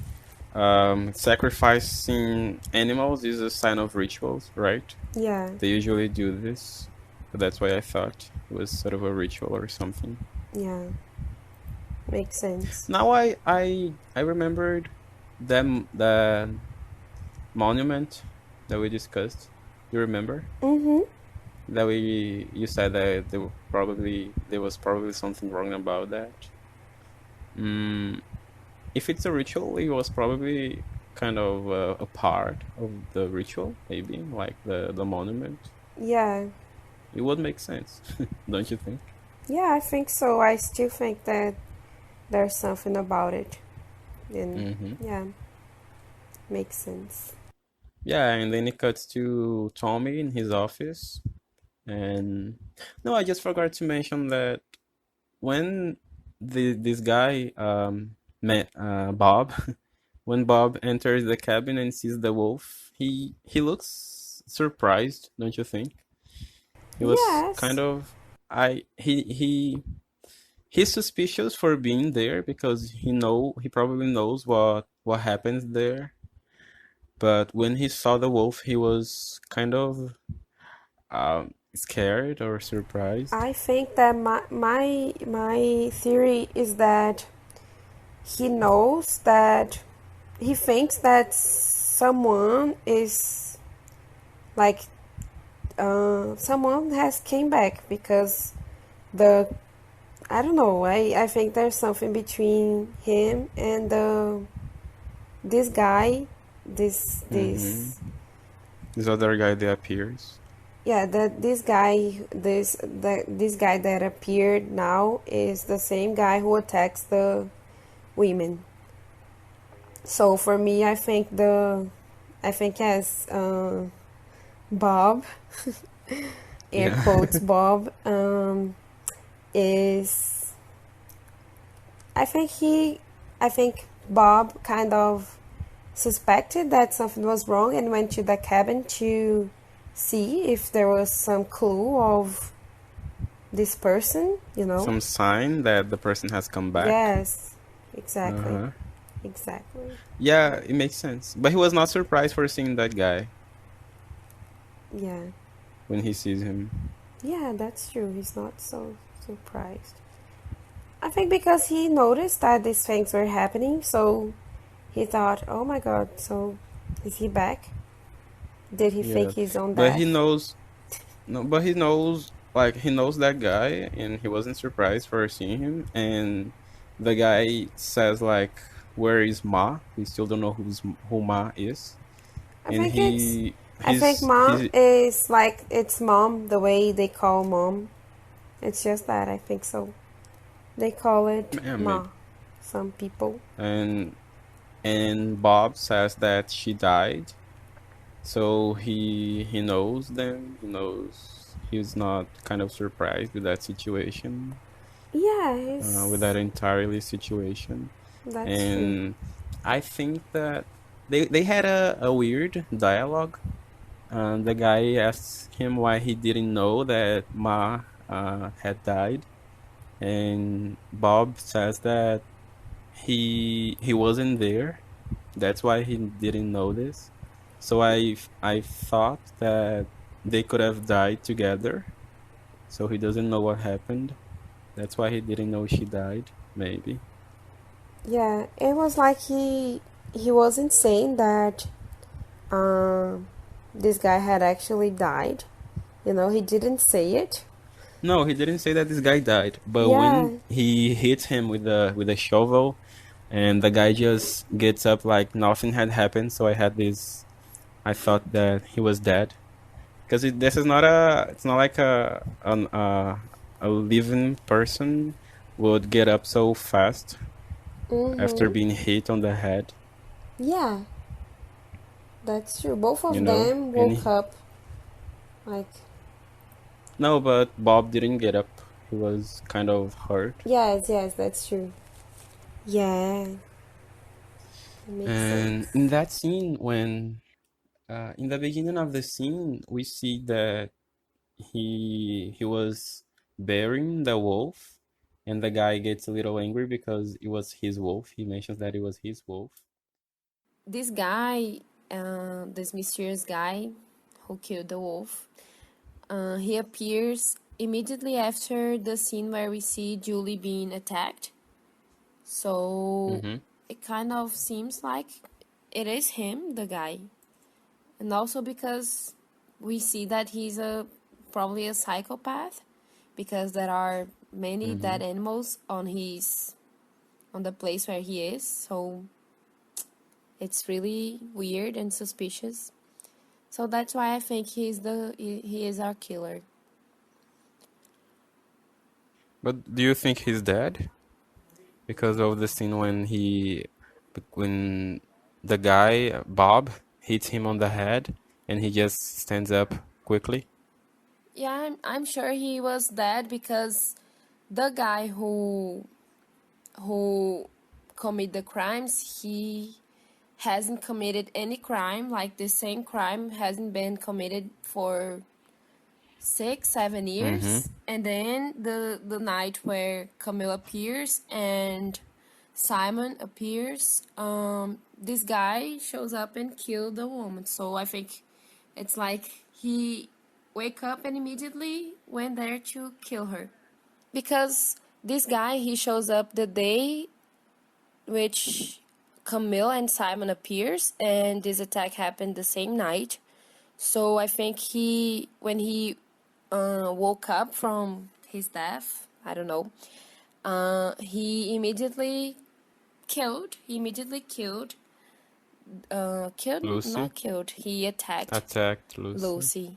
sacrificing animals is a sign of rituals, right? Yeah, They usually do this. So that's why I thought it was sort of a ritual or something. yeah, makes sense. Now I remembered the monument that we discussed. You remember? Mhm. That you said that there was probably something wrong about that. Mm, if it's a ritual, it was probably kind of a part of the ritual, maybe like the monument. Yeah, It would make sense, don't you think? yeah, I think so. I still think that there's something about it, and Mm-hmm. yeah, makes sense. Yeah, and then it cuts to Tommy in his office, and no, I just forgot to mention that when this guy met Bob, when Bob enters the cabin and sees the wolf, he looks surprised, don't you think? He was kind Yes, of I he's suspicious for being there because he probably knows what happens there. But when he saw the wolf, he was kind of scared or surprised. I think that my theory is that he knows that he thinks that someone is like someone has came back because the I don't know. I think there's something between him and this guy. Mm-hmm. This This other guy that appears. yeah, that this guy that appeared now is the same guy who attacks the women. So for me, I think as Bob, air Yeah. quotes Bob, is I think Bob kind of suspected that something was wrong and went to the cabin to see if there was some clue of this person, you know? Some sign that the person has come back. Yes, exactly. Uh-huh. Exactly. Yeah, it makes sense. But he was not surprised for seeing that guy Yeah. when he sees him. Yeah, that's true. He's not so surprised. I think because he noticed that these things were happening, so he thought, oh my god, so is he back? Did he Yeah. fake his own But he death? knows no, but he knows like he knows that guy and he wasn't surprised for seeing him and the guy says like where is Ma? We still don't know who Ma is. I And think it's he I think mom he's is like it's mom the way they call mom. It's just that I think so. They call it yeah, ma. maybe. Some people. And Bob says that she died. So he knows them. He knows he's not kind of surprised with that situation, Yeah, with that entirely situation. that's true. And I think that they had a weird dialogue. The guy asked him why he didn't know that Ma had died, and Bob says that he wasn't there. That's why he didn't know this. So I thought that they could have died together. So he doesn't know what happened. That's why he didn't know she died, maybe. Yeah, it was like he wasn't saying that um this guy had actually died. You know, he didn't say it. No, he didn't say that this guy died, but Yeah. when he hit him with a shovel, and the guy just gets up like nothing had happened. So I thought that he was dead, because this is not it's not like a living person would get up so fast after Mhm. being hit on the head, Yeah, that's true. Both you of know. them And woke up like no, but Bob didn't get up. He was kind of hurt. yes, yes, that's true. Yeah, it makes And sense. in that scene, when in the beginning of the scene, we see that he was burying the wolf, and the guy gets a little angry because it was his wolf. He mentions that it was his wolf. This guy, this mysterious guy who killed the wolf, he appears immediately after the scene where we see Julie being attacked. So Mm-hmm. it kind of seems like it is him, the guy. And also because we see that he's probably a psychopath because there are many Mm-hmm. dead animals on the place where he is. So it's really weird and suspicious. So that's why I think he is our killer. But do you think he's dead because of the scene when the guy Bob hits him on the head and he just stands up quickly? Yeah, I'm sure he was dead because the guy who commit the crimes, he hasn't committed any crime. Like the same crime hasn't been committed for 6, 7 years. Mm-hmm. And then the night where Camille appears and Simon appears, this guy shows up and kill the woman. So I think it's like he wake up and immediately went there to kill her. Because this guy, he shows up the day which Camille and Simon appears, and this attack happened the same night. So I think when he woke up from his death, I don't know, he immediately killed. He immediately killed. Lucy Not killed. He attacked attacked Lucy. Lucy.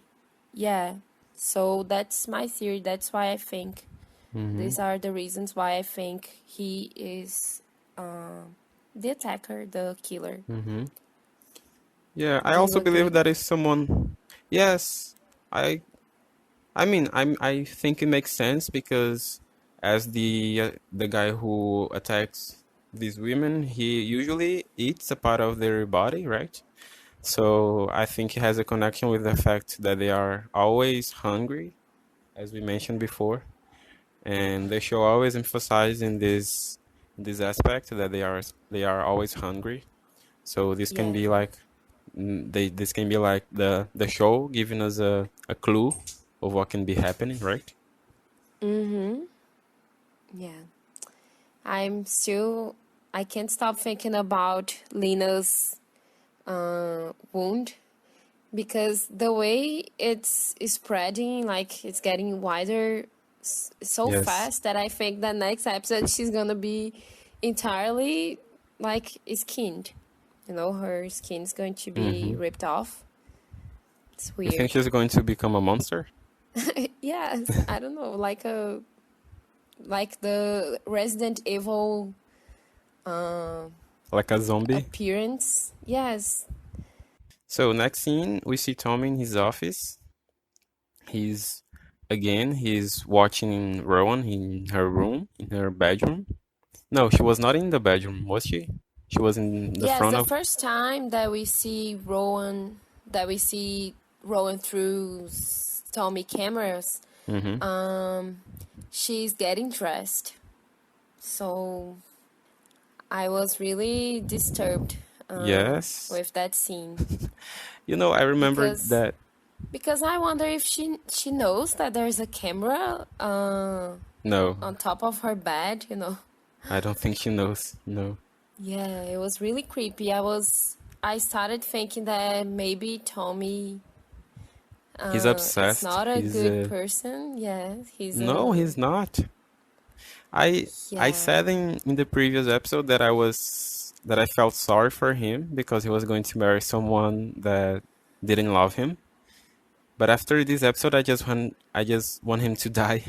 Yeah. So that's my theory. That's why I think Mm-hmm. these are the reasons why I think he is the attacker, the killer. Mm-hmm. Yeah, I Do you also believe agree? that is someone. Yes, I I mean, I think it makes sense because as the guy who attacks these women, he usually eats a part of their body, right? So I think he has a connection with the fact that they are always hungry, as we mentioned before, and the show always emphasizing this aspect that they are always hungry. So this can Yeah. be like this can be like the show giving us a clue of what can be happening, right? Mm-hmm. Yeah. I'm still. I can't stop thinking about Lena's wound because the way it's spreading, like it's getting wider so Yes. fast that I think the next episode she's gonna be entirely like skinned. You know, her skin's going to be Mm-hmm. ripped off. It's You think weird. she's going to become a monster? Yes, I don't know, like the Resident Evil Like a zombie? appearance. Yes. So next scene, we see Tommy in his office. He's again, he's watching Rowan in her room, in her bedroom. No, she was not in the bedroom, was she? She was in the Yes, front the of. first time that we see Rowan through Tommy cameras, Hmm. she's getting dressed. So I was really disturbed Yes. with that scene I remember because that. I wonder if she knows that there's a camera No, on top of her bed. I don't think she knows. No. Yeah, it was really creepy. I started thinking that maybe Tommy He's is obsessed. not a He's good person. Yeah, No, he's not. I yeah. said in the previous episode that I felt sorry for him because he was going to marry someone that didn't love him. But after this episode, I just want him to die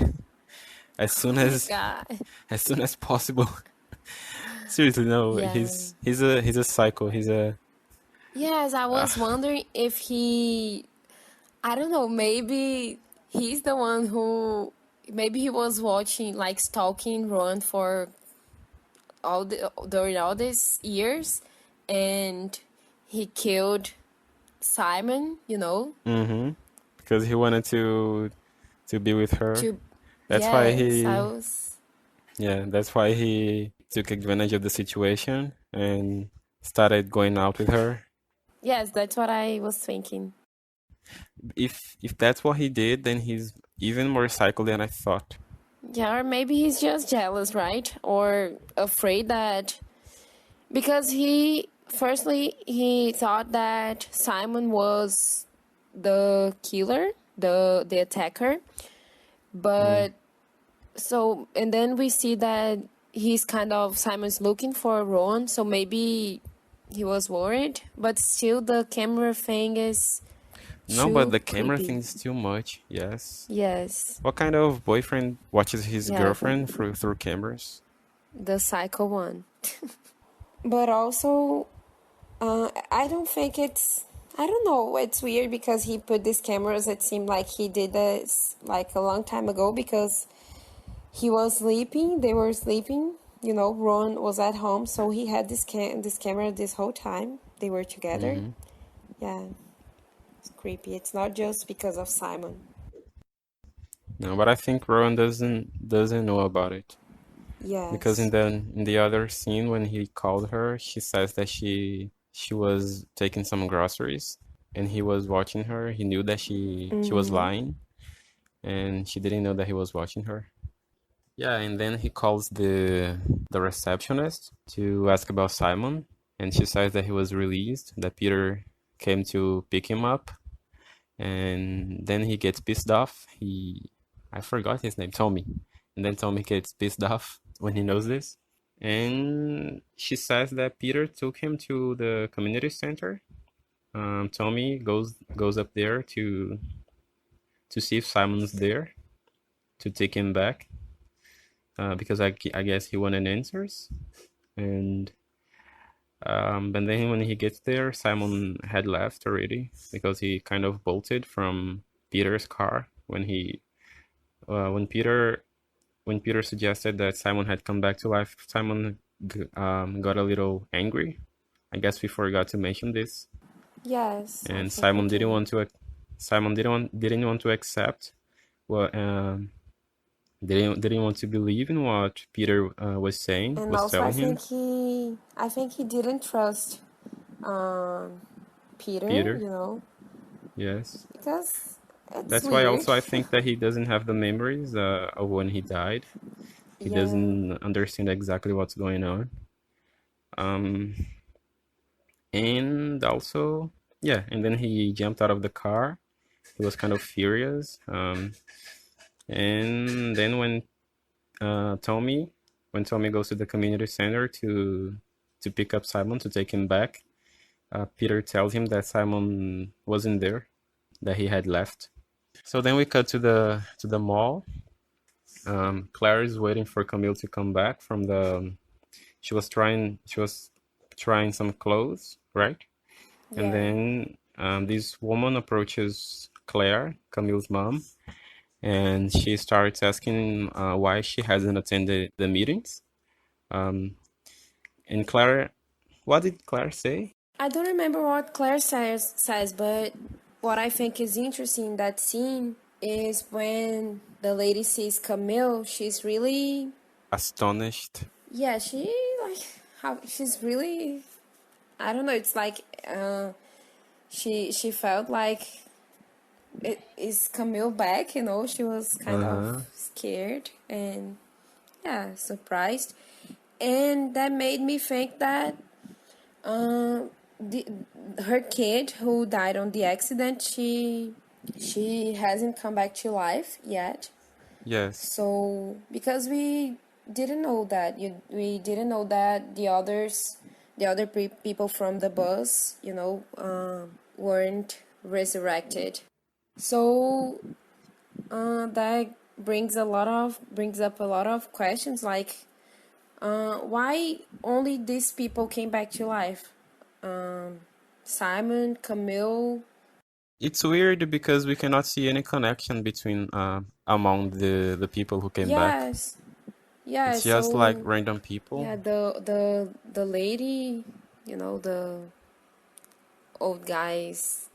as soon Oh my as God. as soon as possible. Seriously, no, Yeah. he's a psycho. He's a Yes, I uh, was wondering if I don't know, maybe he's the one who, maybe he was watching, like stalking Ron for during all these years, and he killed Simon. mm-hmm, because he wanted to be with her. To That's why Yes, I he was. Yeah, that's why he took advantage of the situation and started going out with her. Yes, that's what I was thinking. If that's what he did, then he's even more psycho than I thought. Yeah, or maybe he's just jealous, right? Or afraid that because he thought that Simon was the killer, the attacker, Mm. but so and then we see that Simon's looking for Ron, so maybe he was worried, but still the camera thing is No, but too the camera creepy. thing is too much. Yes. Yes. What kind of boyfriend watches his Yeah, girlfriend through cameras? the psycho one. But also, I don't think I don't know, it's weird because he put these cameras, it seemed like he did this like a long time ago because he was sleeping, they were sleeping, Ron was at home, so he had this camera this whole time they were together. Hmm. Yeah, it's creepy. It's not just because of Simon. No, but I think Rowan doesn't know about it because Yes. in the other scene when he called her, she says that she was taking some groceries and he was watching her. He knew that she was Mm-hmm. lying and she didn't know that he was watching her. Yeah, and then he calls the receptionist to ask about Simon, and she says that he was released, that Peter came to pick him up, and then he gets pissed off. I forgot his name, Tommy. And then Tommy gets pissed off when he knows this. And she says that Peter took him to the community center. Tommy goes up there to see if Simon's there to take him back. Because I guess he wanted answers. And but then when he gets there, Simon had left already because he kind of bolted from Peter's car when Peter suggested that Simon had come back to life. Simon got a little angry. I guess we forgot to mention this, Yes, I and think we did. Simon didn't want to accept what didn't want to believe in what Peter And was also, telling him. I think he didn't trust um, Peter, Peter, yes. because it's That's why weird. also I think that he doesn't have the memories of when he died. He Yeah. doesn't understand exactly what's going on. Um, and also, yeah, and then he jumped out of the car. He was kind of furious. And then uh, Tommy, when Tommy goes to the community center to pick up Simon to take him back, Peter tells him that Simon wasn't there, that he had left. So then we cut to the mall. Claire is waiting for Camille to come back from the. She was trying some clothes, right? And Yeah. then this woman approaches Claire, Camille's mom, and she starts asking why she hasn't attended the meetings. Um, and Claire, what did Claire say? I don't remember what Claire says, but what I think is interesting in that scene is when the lady sees Camille, she's really, Astonished. yeah, she like how she's really, I don't know, it's like she felt like it is Camille back, you know, she was kind of Uh-huh. scared and yeah, surprised. And that made me think that the, her kid who died on the accident, she hasn't come back to life yet. Yes. So because we didn't know that, we didn't know that the other people from the bus, you know, weren't resurrected. So that brings up a lot of questions like why only these people came back to life? Simon, Camille. It's weird because we cannot see any connection between among the people who came back. Yes, yeah. It's just like So random people. yeah, the lady, you know, the old guy's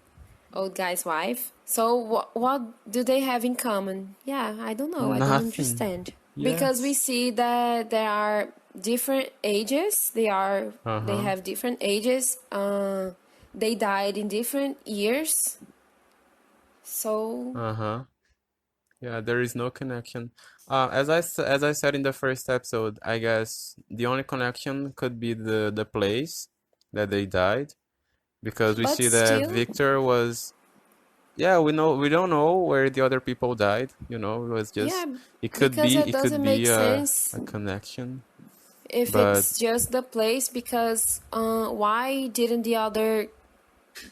old guy's wife. So what do they have in common? Yeah, I don't know. I don't Nothing. understand because we Yes. see that there are different ages. They Uh-huh. have different ages. They died in different years. So Uh-huh. Yeah, there is no connection. As I said in the first episode, I guess the only connection could be the place that they died, because we but see that still, Victor was, yeah, we don't know where the other people died, you know, it was yeah, just, because it it could doesn't make be sense a connection, if but it's just the place. Because why didn't the other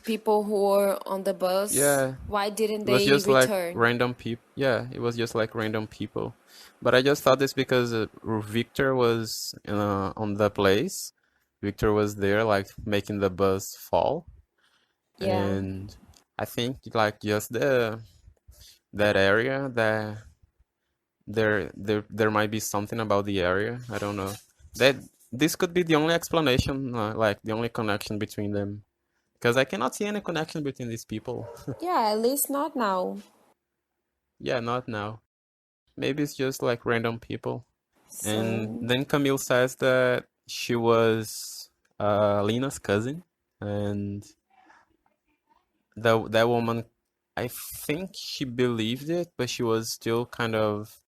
people who were on the bus, yeah, why didn't it was they just like return? random people. Yeah, it was just like random people. But I just thought this because Victor was on the place. Victor was there, like making the bus fall, Yeah, and I think like just the that area that there might be something about the area. I don't know. That this could be the only explanation, like the only connection between them, because I cannot see any connection between these people. yeah, at least not now. Yeah, not now. Maybe it's just like random people. And So then Camille says that she was Lena's cousin, and that woman, I think she believed it, but she was still kind of,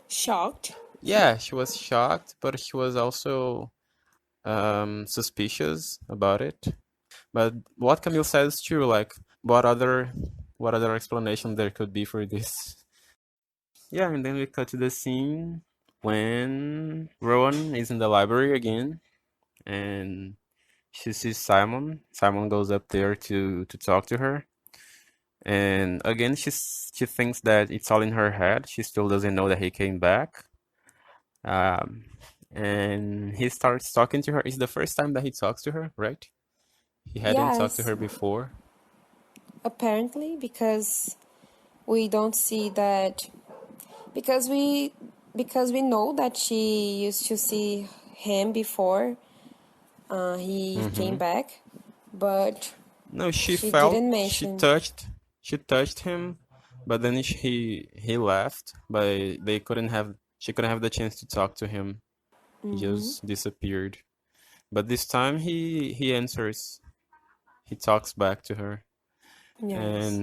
shocked. yeah, she was shocked, but she was also suspicious about it. But what Camille says is true. Like, what other explanation there could be for this? Yeah, and then we cut to the scene when Rowan is in the library again, and she sees Simon. Simon goes up there to talk to her, and again she thinks that it's all in her head. She still doesn't know that he came back. Um, and he starts talking to her. It's the first time that he talks to her, right? He hadn't talked to Yes, her before. apparently, because we don't see that, because we know that she used to see him before he came Mm-hmm. back, but No, she didn't mention. she touched him, but then he left, but she couldn't have the chance to talk to him. He just disappeared. But this time he answers. He talks back to her, Yes.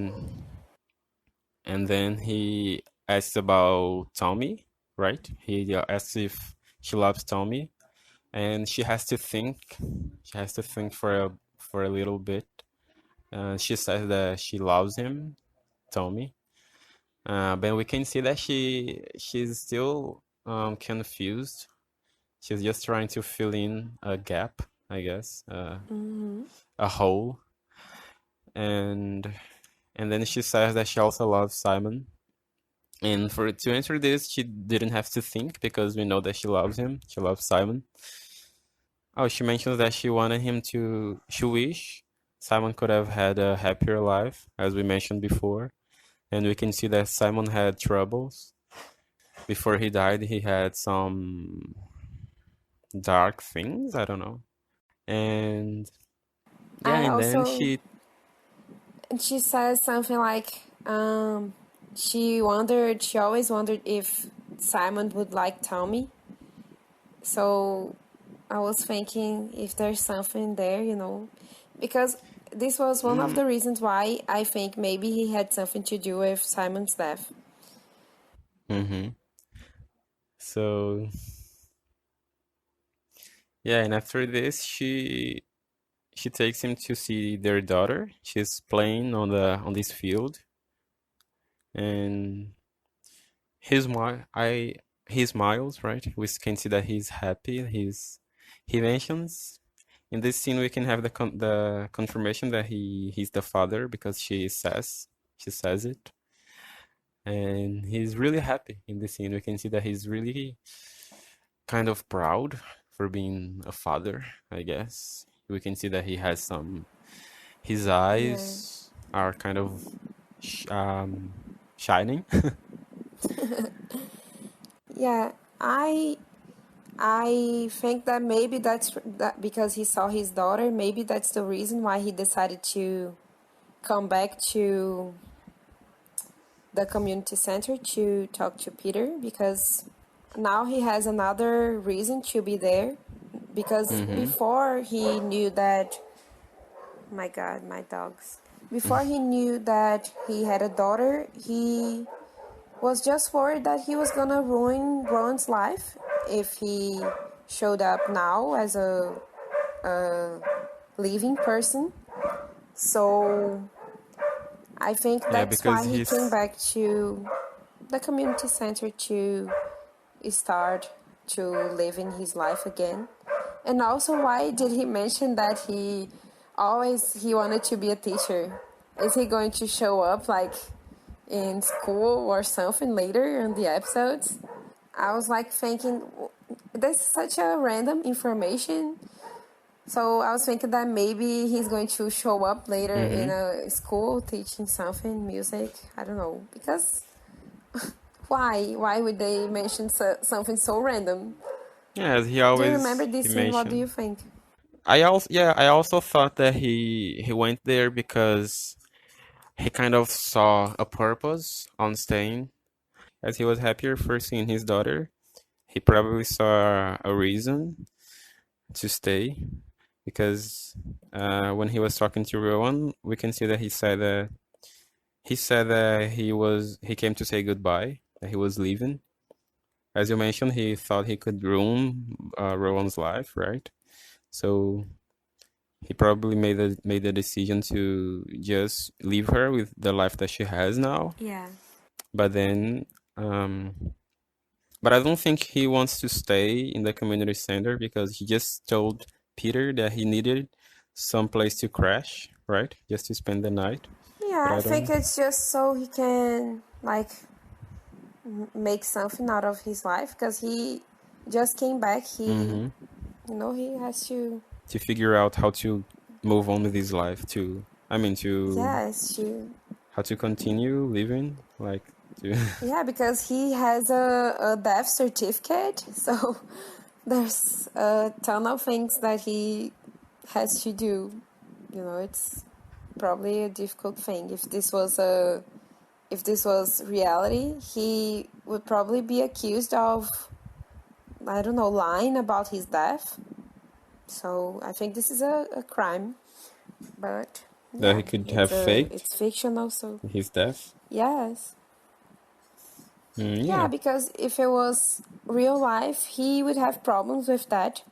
and then he asks about Tommy, right? He asks if she loves Tommy, and she has to think. She has to think for a little bit. She says that she loves him, Tommy. But we can see that she's still confused. She's just trying to fill in a gap, I guess, a hole. And then she says that she also loves Simon. And for to answer this, she didn't have to think because we know that she loves him. She loves Simon. Oh, she mentions that she wanted him to. She wish Simon could have had a happier life, as we mentioned before. and we can see that Simon had troubles. Before he died, he had some dark things, I don't know. And yeah, I and then also, and she says something like, she always wondered if Simon would like Tommy. So I was thinking if there's something there, because this was one of the reasons why I think maybe he had something to do with Simon's death. mm-hmm. So yeah, and after this, she takes him to see their daughter. She's playing on this field, and he smiles, right? We can see that he's happy. He mentions in this scene we can have the confirmation that he's the father because she says it, and he's really happy in this scene. We can see that he's really kind of proud for being a father, I guess. We can see that he has his Yeah. eyes are kind of shining. Yeah, I think that maybe that's that because he saw his daughter, maybe that's the reason why he decided to come back to the community center to talk to Peter, because now he has another reason to be there, because Mm-hmm. before he knew that, my God, my dogs. Before he knew that he had a daughter, he was just worried that he was gonna ruin Ron's life if he showed up now as a living person. So I think Yeah, that's why because he came he's back to the community center to start to live in his life again. And also, why did he mention that he wanted to be a teacher? Is he going to show up like in school or something later in the episodes? I was like thinking, that's such a random information. So I was thinking that maybe he's going to show up later in mm-hmm. a school teaching something, music. I don't know. Because why? Why would they mention something so random? Yeah, as Do you remember he this scene? What do you mentioned. think? I also thought that he went there because he kind of saw a purpose on staying, as he was happier for seeing his daughter. He probably saw a reason to stay because when he was talking to Rowan, we can see that he said that he came to say goodbye, that he was leaving. As you mentioned, he thought he could ruin Rowan's life, right? So he probably made the decision to just leave her with the life that she has now. Yeah. But then, but I don't think he wants to stay in the community center because he just told Peter that he needed some place to crash, right? Just to spend the night. Yeah, But I I think don't. it's just so he can like make something out of his life, because he just came back. Mm-hmm. He has to. To figure out how to move on with his life, to Yes, to. how to continue living, like to. Yeah, because he has a death certificate, so there's a ton of things that he has to do. It's probably a difficult thing. If this was reality, he would probably be accused of, I don't know, lying about his death. So I think this is a crime. But That he yeah, could have faked it's fictional, so his death. yes. Yeah, Yeah. because if it was real life, he would have problems with that.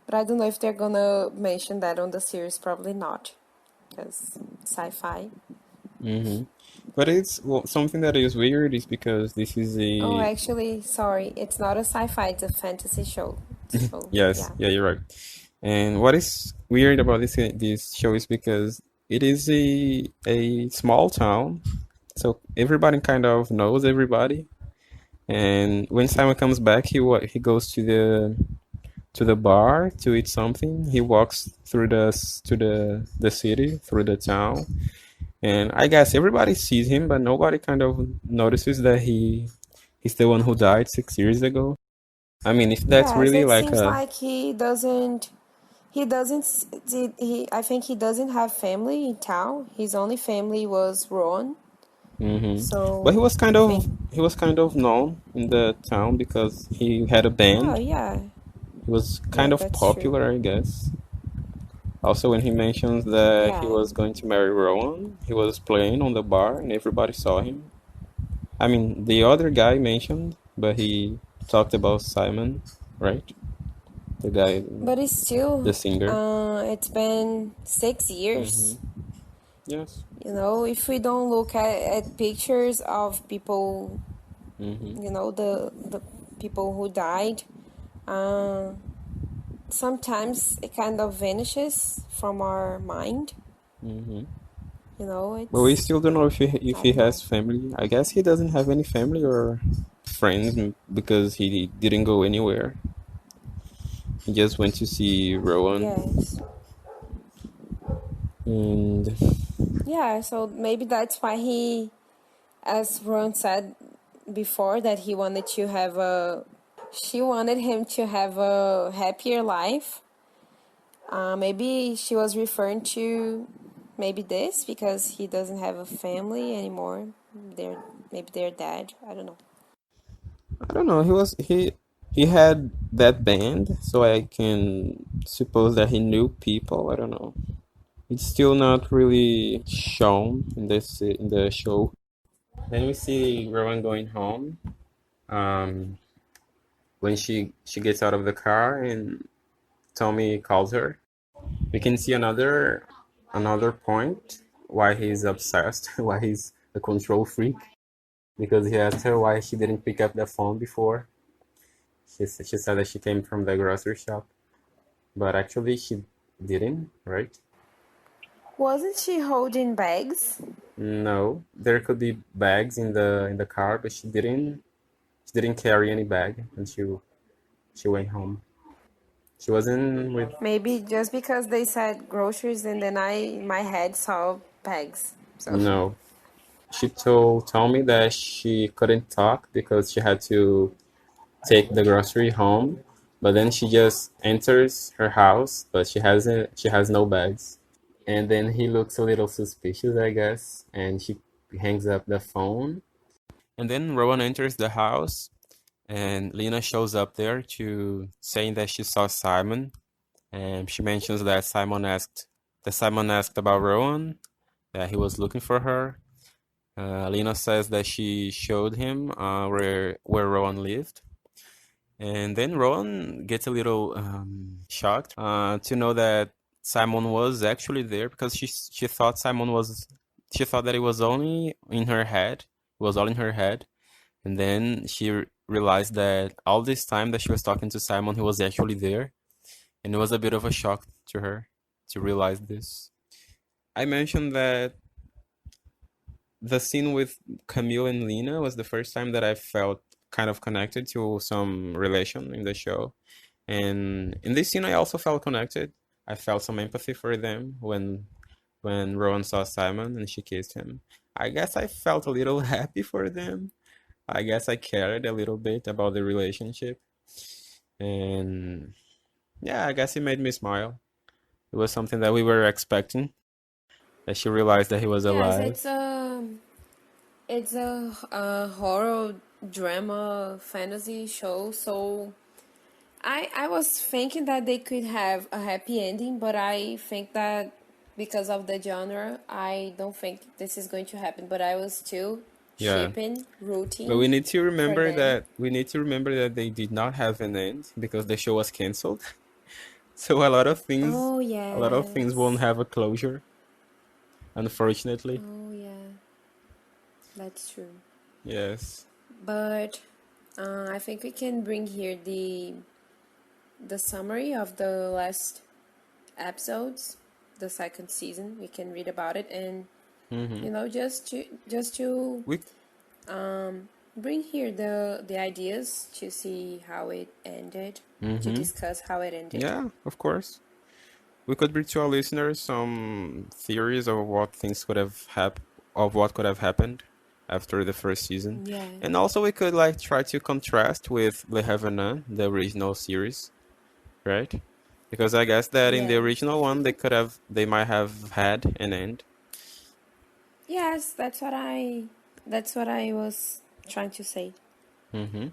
But I don't know if they're gonna mention that on the series. Probably not, because sci-fi. Mm-hmm. But something that is weird is because this is Oh, a actually, sorry, it's not a sci-fi. It's a fantasy show. So yes, yeah, yeah, you're right. And what is weird about this show is because it is a small town, so everybody kind of knows everybody. And when Simon comes back, he goes to the bar to eat something. He walks through the city, through the town, And I guess everybody sees him, but nobody kind of notices that he's the one who died 6 years ago. I mean, if that's Yes, really it like seems a like I think he doesn't have family in town. His only family was Ron. but So I think, he was kind of known in the town because he had a oh band. yeah, He was yeah, kind of that's true. popular, I guess. Also, when he mentions that he Yeah, was going to marry Rowan, he was playing on the bar and everybody saw him. I mean, the other guy mentioned, but he talked about Simon, right? The guy, but it's the still, singer. it's been 6 years. Yes. You know, if we don't look at pictures of people, you know, the people who died, uh, sometimes it kind of vanishes from our mind. You know, But we it's, still don't know if I he don't know. has family. I guess he doesn't have any family or friends because he didn't go anywhere. He just went to see Rowan, Yes. and Yeah, so maybe that's why he, as Ron said before, that he wanted to have she wanted him to have a happier life. Maybe she was referring to maybe this because he doesn't have a family anymore. They're maybe they're dead. I don't know. I don't know. He had that band, so I can suppose that he knew people. I don't know. It's still not really shown in the show. Then we see Rowan going home. Um, when she gets out of the car and Tommy calls her, we can see another point why he's obsessed, why he's a control freak, because he asked her why she didn't pick up the phone before. She said that she came from the grocery shop, but actually she didn't, right? Wasn't she holding bags? No, there could be bags in the car, but she didn't carry any bag, and she went home. She wasn't with Maybe just because they said groceries and then I in my head saw bags. So no. She told me that she couldn't talk because she had to take the grocery home, but then she just enters her house, but she has no bags. And then he looks a little suspicious, I guess, and she hangs up the phone. And then Rowan enters the house, and Lena shows up there to saying that she saw Simon, and she mentions that Simon asked about Rowan, that he was looking for her. Lena says that she showed him where Rowan lived, and then Rowan gets a little shocked to know that Simon was actually there because she thought she thought that it was only in her head. It was all in her head, and then she realized that all this time that she was talking to Simon, he was actually there, and it was a bit of a shock to her to realize this. I mentioned that the scene with Camille and Lena was the first time that I felt kind of connected to some relation in the show. And in this scene, I also felt connected. I felt some empathy for them when Rowan saw Simon and she kissed him. I guess I felt a little happy for them. I guess I cared a little bit about the relationship. And yeah, I guess it made me smile. It was something that we were expecting, that she realized that he was yes, alive. it's a horror drama fantasy show. So I was thinking that they could have a happy ending, but I think that because of the genre, I don't think this is going to happen. But I was still Yeah. shipping, But rooting for them. we need to remember that they did not have an end because the show was canceled. So Oh a lot of things won't yes. have a closure, unfortunately. Oh yeah, that's true. Yes. But I think we can bring here the summary of the last episodes, the second season. We can read about it and Mm-hmm. you know just to We bring here the ideas to see how it ended, to mm-hmm. discuss how it ended. Yeah, of course. we could bring to our listeners some theories of what could have happened after the first season. Yeah. And also we could like try to contrast with Le Revenant, the original series, right? Because I guess that in the Yeah. original one they might have had an end. Yes, that's what I was trying to say. Mm-hmm.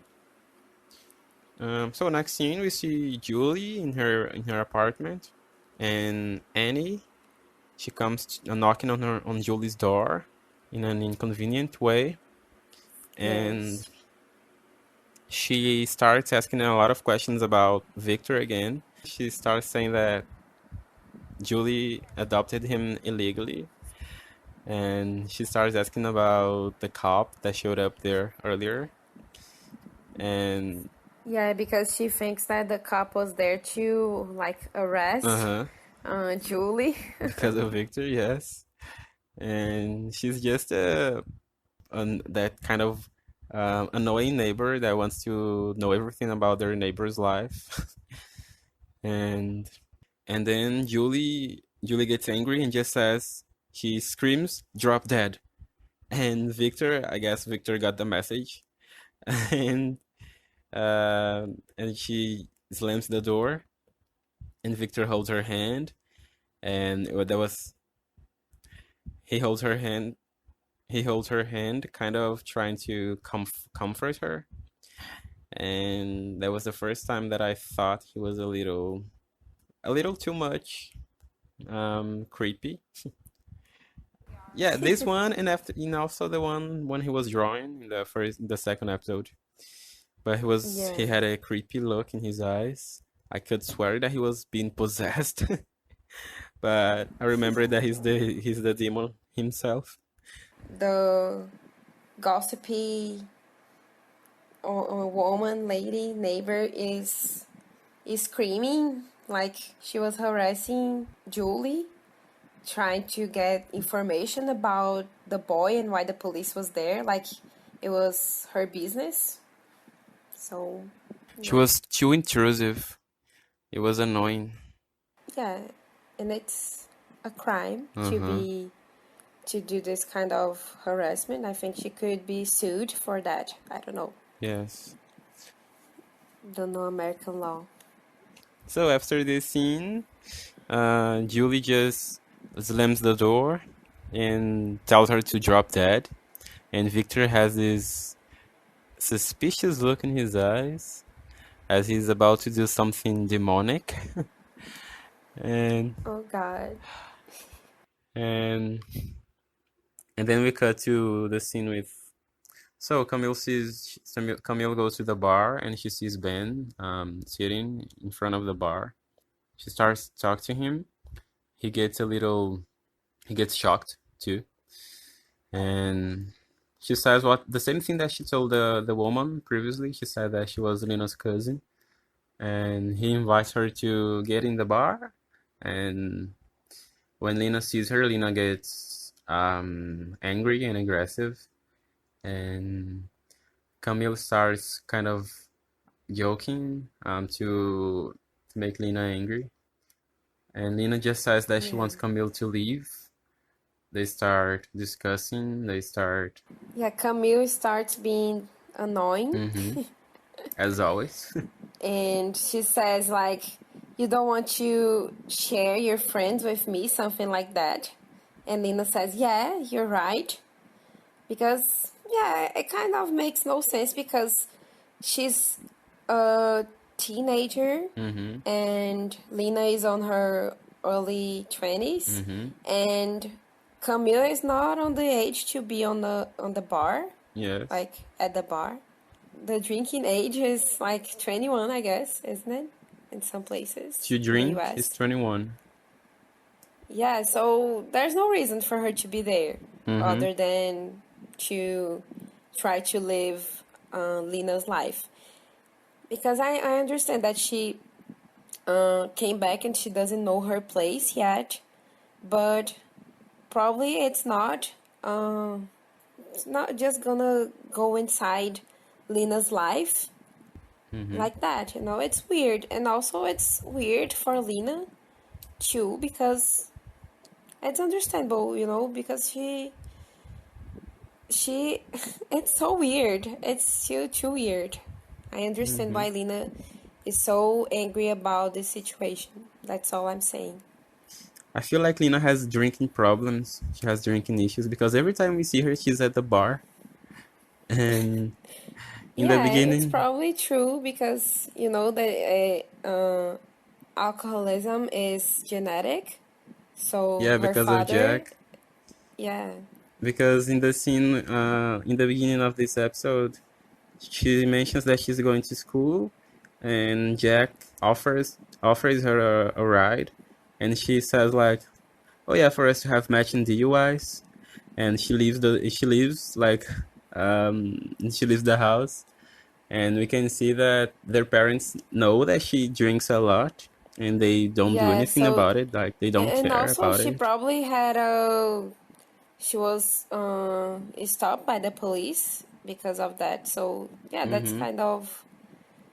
So next scene we see Julie in her apartment, and Annie, she comes knocking on Julie's door in an inconvenient way, and Yes. she starts asking a lot of questions about Victor again. She starts saying that Julie adopted him illegally, and she starts asking about the cop that showed up there earlier, and Yeah, because she thinks that the cop was there to like arrest uh-huh, Julie. because of Victor, yes. And she's just that kind of annoying neighbor that wants to know everything about their neighbor's life. and and then Julie gets angry and just says, she screams, "Drop dead!" And Victor, I guess Victor got the message, and and she slams the door, and Victor holds her hand, and that was he holds her hand he holds her hand, kind of trying to comfort her. And that was the first time that I thought he was a little too much creepy. Yeah, this one, and after, also the one when he was drawing in the second episode. But he Yeah. had a creepy look in his eyes. I could swear that he was being possessed. But I remember that he's the demon himself. The gossipy woman, lady, neighbor is screaming like she was harassing Julie, trying to get information about the boy and why the police was there, like it was her business. So She was too intrusive. It was annoying. yeah, and it's a crime Uh-huh. to do this kind of harassment. I think she could be sued for that. I don't know. Yes. Don't know American law. So after this scene, Julie just slams the door and tells her to drop dead. And Victor has this suspicious look in his eyes as he's about to do something demonic. and Oh God. and and then we cut to the scene with. So Camille goes to the bar and she sees Ben sitting in front of the bar. She starts to talk to him. He gets shocked too. And she says the same thing that she told the woman previously. She said that she was Lena's cousin. And he invites her to get in the bar. And when Lena sees her, Lena gets angry and aggressive. And Camille starts kind of joking to make Lena angry. And Lena just says that she wants Camille to leave. They start discussing. Yeah, Camille starts being annoying. Mm-hmm. As always. And she says, like, you don't want to share your friends with me, something like that. And Lena says, yeah, you're right. Because, yeah, it kind of makes no sense because she's a teenager Mm-hmm. and Lena is on her early 20s. Mm-hmm. And Camila is not on the age to be on the bar, Yes. like at the bar. The drinking age is like 21, I guess, isn't it? In some places. To in the drink US. is 21. Yeah, so there's no reason for her to be there Mm-hmm. other than to try to live Lena's life. Because I understand that she came back and she doesn't know her place yet, but probably it's not just gonna go inside Lena's life Mm-hmm. like that, you know. It's weird, and also it's weird for Lena too, because it's understandable, because she it's so weird. It's still too weird. I understand Hmm. why Lena is so angry about this situation. That's all I'm saying. I feel like Lena has drinking problems. She has drinking issues because every time we see her, she's at the bar. And in the Yeah, it's beginning, probably true because that alcoholism is genetic. So yeah, her because of father, Jack. yeah, Because in the scene, in the beginning of this episode, she mentions that she's going to school, and Jack offers her a ride, and she says like, "Oh yeah, for us to have matching DUIs," and she leaves the house, and we can see that their parents know that she drinks a lot, and they don't do yeah. anything So about it, like they don't and care also about she it. probably she was stopped by the police because of that. So yeah, that's Mm-hmm. kind of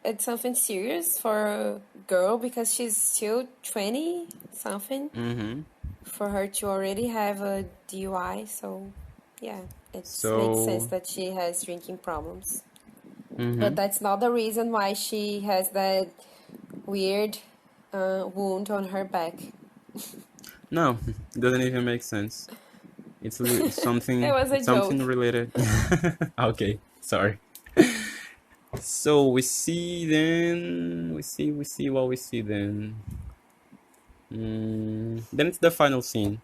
it's something serious for a girl because she's still 20 something Mm-hmm. for her to already have a DUI. So yeah, it makes sense So, that she has drinking problems. mm-hmm. But that's not the reason why she has that weird wound on her back. No, it doesn't even make sense. It was a It's joke. something related. Okay, sorry. So we see what we see then. Then it's the final scene.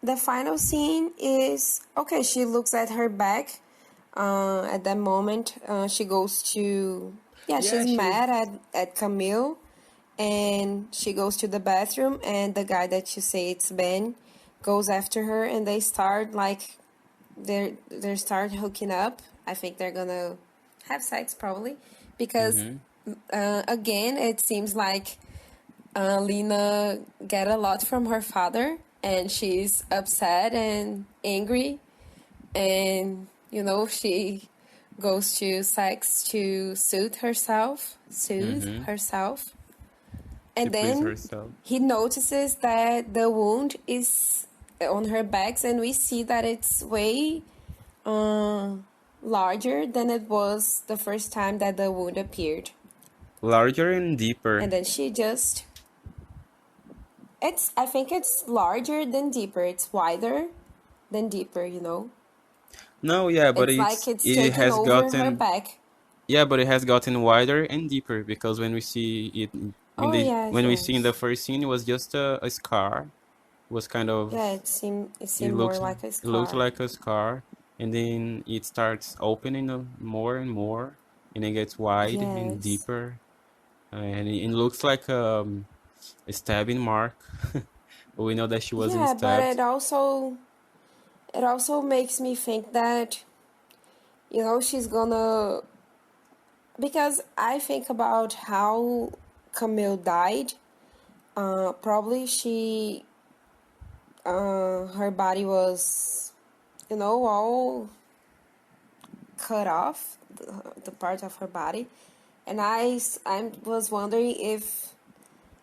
The final scene is okay. She looks at her back. At that moment, she goes to yeah. Yeah, She's she's mad at Camille, and she goes to the bathroom. And the guy that you say it's Ben goes after her, and they start like they start hooking up. I think they're gonna have sex probably because mm-hmm. again it seems like Lena get a lot from her father, and she's upset and angry, and she goes to sex to soothe Mm-hmm. herself, To and please then herself. he notices that the wound is on her back, and we see that it's way uh, larger than it was the first time that the wound appeared, Larger and deeper. and then she just I think it's larger than deeper. It's wider than deeper. No, yeah, but It's like it's it taken has over her gotten back. yeah, but it has gotten wider and deeper because when we see it Oh yes, when we see in the yes. first scene, it was just a scar. It was kind Yeah, of it seemed more like a it looked scar. like a scar, and then it starts opening more and more, and it gets wide and Yes. deeper, and it looks like a stabbing mark. But we know that she wasn't Yeah, but stabbed. it also makes me think that she's gonna, because I think about how Camille died. Probably her body was all cut off, the part of her body, and I was wondering if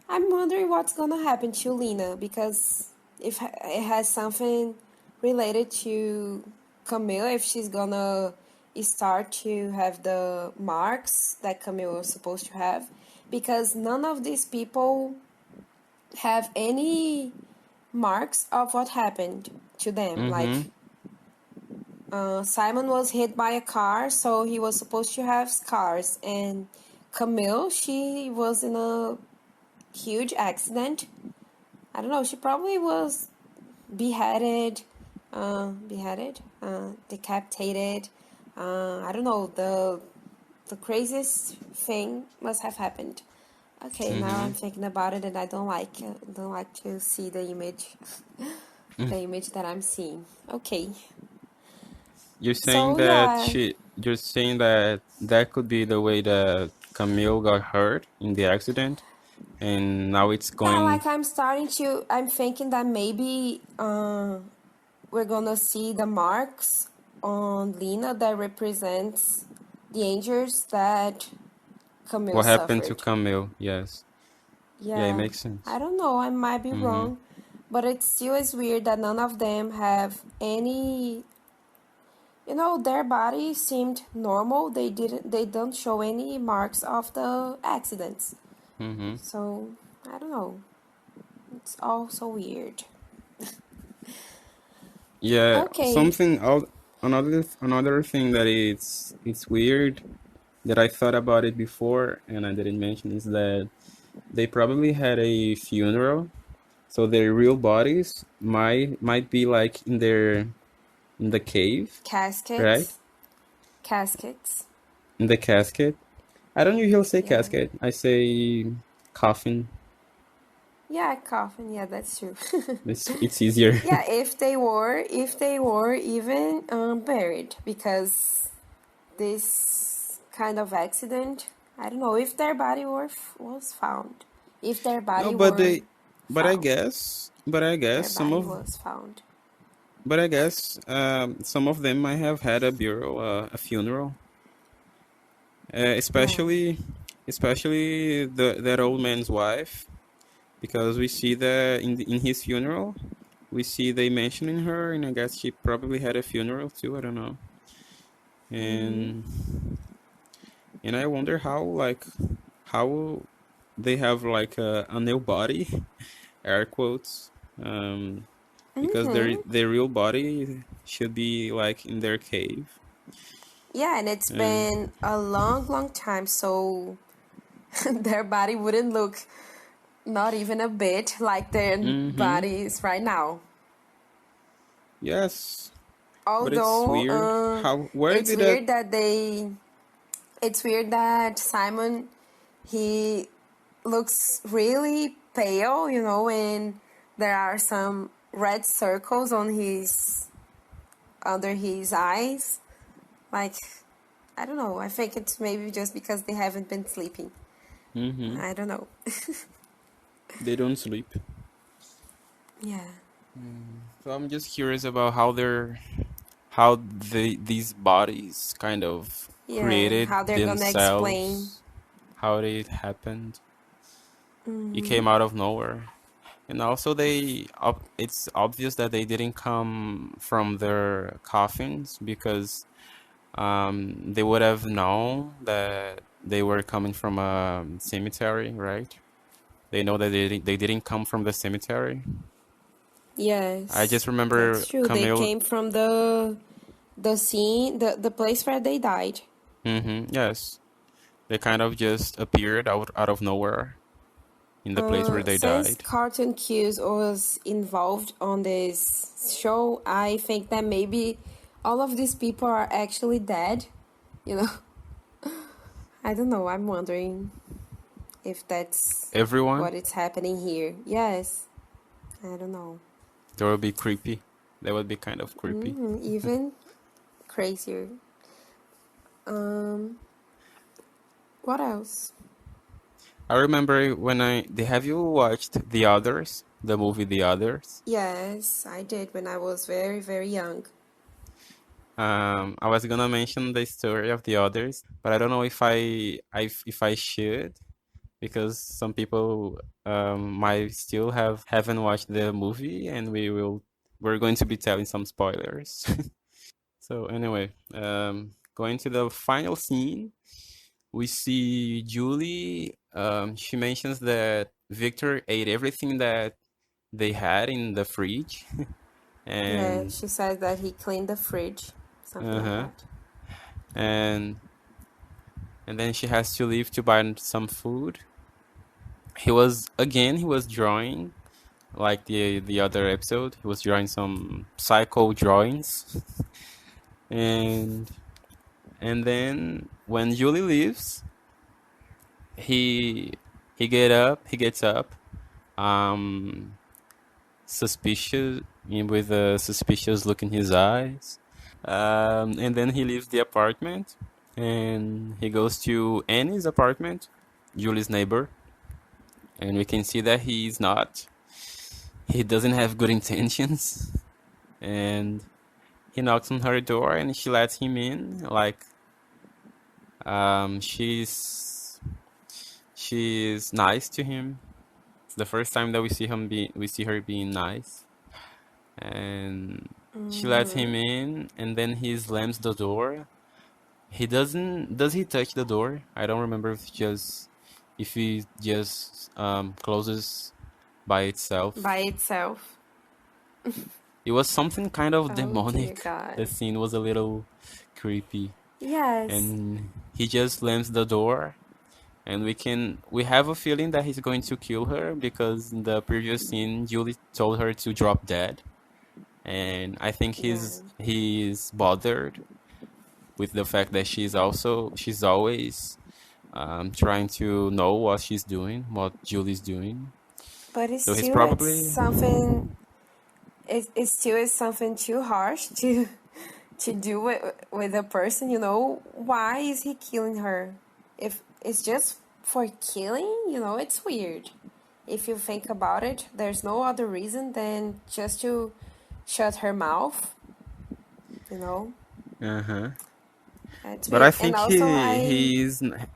I'm wondering what's gonna happen to Lena, because if it has something related to Camille, if she's gonna start to have the marks that Camille was supposed to have, because none of these people have any marks of what happened to them. Mm-hmm. Like Simon was hit by a car, so he was supposed to have scars, and Camille, she was in a huge accident. I don't know. She probably was decapitated. I don't know. The craziest thing must have happened. Okay, now Mm-hmm. I'm thinking about it, and I don't like to see the image, the image that I'm seeing. Okay, so yeah, You're saying that that could be the way that Camille got hurt in the accident, and now it's yeah. going. Like I'm thinking that maybe we're gonna see the marks on Lena that represents the injuries that Camille What happened to suffered. Camille? Yes. Yeah, it Yeah, makes I sense. don't know, I might be Mm-hmm. wrong, but it still is weird that none of them have any, their body seemed normal. They don't show any marks of the accidents. Mm-hmm. So, I don't know. It's all so weird. Yeah, Okay, another thing that it's weird that I thought about it before and I didn't mention is that they probably had a funeral, so their real bodies might be like in the cave, right? caskets. Caskets. In the casket. I don't usually say Yeah. casket. I say coffin. Yeah, coffin. Yeah, that's true. It's easier. Yeah, if they were even buried, because this kind of accident, I don't know if their body was found. If their No, body but were they, found. but I guess Their body was found. some of them might have had a funeral, Yeah. especially that old man's wife, because we see that in his funeral, we see they mentioning her, and I guess she probably had a funeral too. I don't know, and I wonder how they have like a new body, air quotes, um, because their real body should be like in their cave. Yeah, and it's And been a long, long time, so their body wouldn't look not even a bit like their mm-hmm, bodies right now. yes, but it's Although, weird. How where it's did that? weird that it's weird that Simon, he looks really pale, and there are some red circles on his under his eyes. Like, I don't know. I think it's maybe just because they haven't been sleeping. Mm-hmm, I don't know. they don't sleep. Yeah. So I'm just curious about how these bodies kind of Yeah. created How they're gonna explain. themselves, how it happened. It came out of nowhere. And also it's obvious that they didn't come from their coffins because they would have known that they were coming from a cemetery, right? They know that they didn't come from the cemetery. I Yes, just remember that's true. They Camille. came from the scene, the place where they died. Yes, they kind of just appeared out of nowhere in the place where they Since died. Cartoon Cues was involved on this show, I think that maybe all of these people are actually dead. You know, I don't know. I'm wondering if that's Everyone, what is happening here. Yes, I don't know. that would be creepy. That would be kind of creepy. Even crazier. Um, what else? I remember when have you watched The Others, the movie The Others? Yes, I did when I was very, very young. I was gonna mention the story of The Others, but I don't know if I should because some people might still haven't watched the movie, and we're going to be telling some spoilers. So anyway, going to the final scene, we see Julie. She mentions that Victor ate everything that they had in the fridge, Yeah, and she said that he cleaned the fridge, something like uh-huh, that. and then she has to leave to buy some food. He was drawing like the other episode. He was drawing some psycho drawings, and then when Julie leaves, he he gets up, um, suspicious, with a suspicious look in his eyes. And then he leaves the apartment and he goes to Annie's apartment, Julie's neighbor, and we can see that he doesn't have good intentions. And he knocks on her door and she lets him in. Like, she's nice to him. the first time that we see her being nice, and she lets him in, and then he slams the door. He doesn't. Does he touch the door? I don't remember if he just closes by itself. By itself. It was something kind of Oh dear demonic. God. The scene was a little creepy, Yes. and he just slams the door, and we have a feeling that he's going to kill her because in the previous scene Julie told her to drop dead, and I think he's bothered with the fact that she's always trying to know what she's doing, what Julie's doing. But it's So he's still probably it's something. It still is something too harsh to do with a person. You know, why is he killing her? If it's just for killing, you know, it's weird. If you think about it, there's no other reason than just to shut her mouth. You know. uh-huh. It's But weird. I think And also,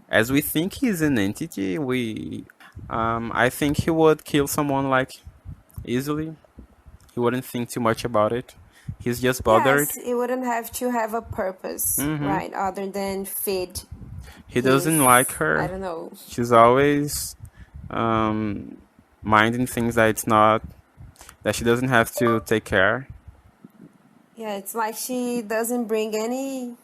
as we think he's an entity, I think he would kill someone like easily. He wouldn't think too much about it. He's just bothered. yes, it wouldn't have to have a purpose, right? Other than feed He doesn't his, like I her. don't know. She's always minding things that she doesn't have to take care. Yeah, it's like she doesn't bring any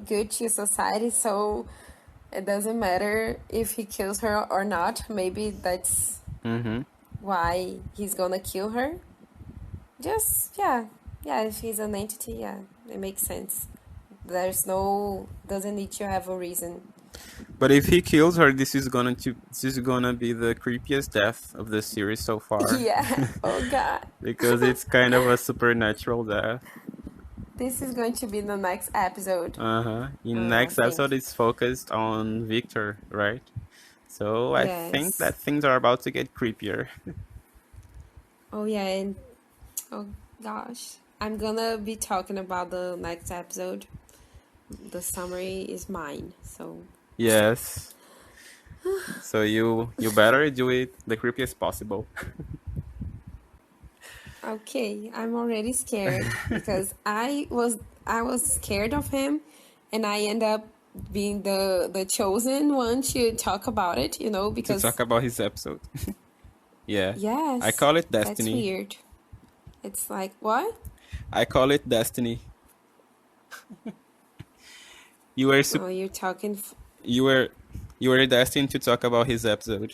good to society, so it doesn't matter if he kills her or not. Maybe that's Mm-hmm. why he's gonna kill her. Just yeah, if he's an entity, yeah, it makes sense. Doesn't need to have a reason. But if he kills her, this is gonna be the creepiest death of the series so far. Yeah. Oh God. Because it's kind of a supernatural death. This is going to be the next episode. In next I episode, think. it's focused on Victor, right? So I think Yes. that things are about to get creepier. Oh yeah, and oh gosh, I'm gonna be talking about the next episode. The summary is mine, so Yes. So you better do it the creepiest possible. okay. I'm already scared because I was scared of him, and I end up being the chosen one to talk about it. You know, To because talk about his episode. Yeah. yes, I call it that's destiny. weird. It's like what? I call it destiny. You were Oh, you're talking. you were destined to talk about his episode.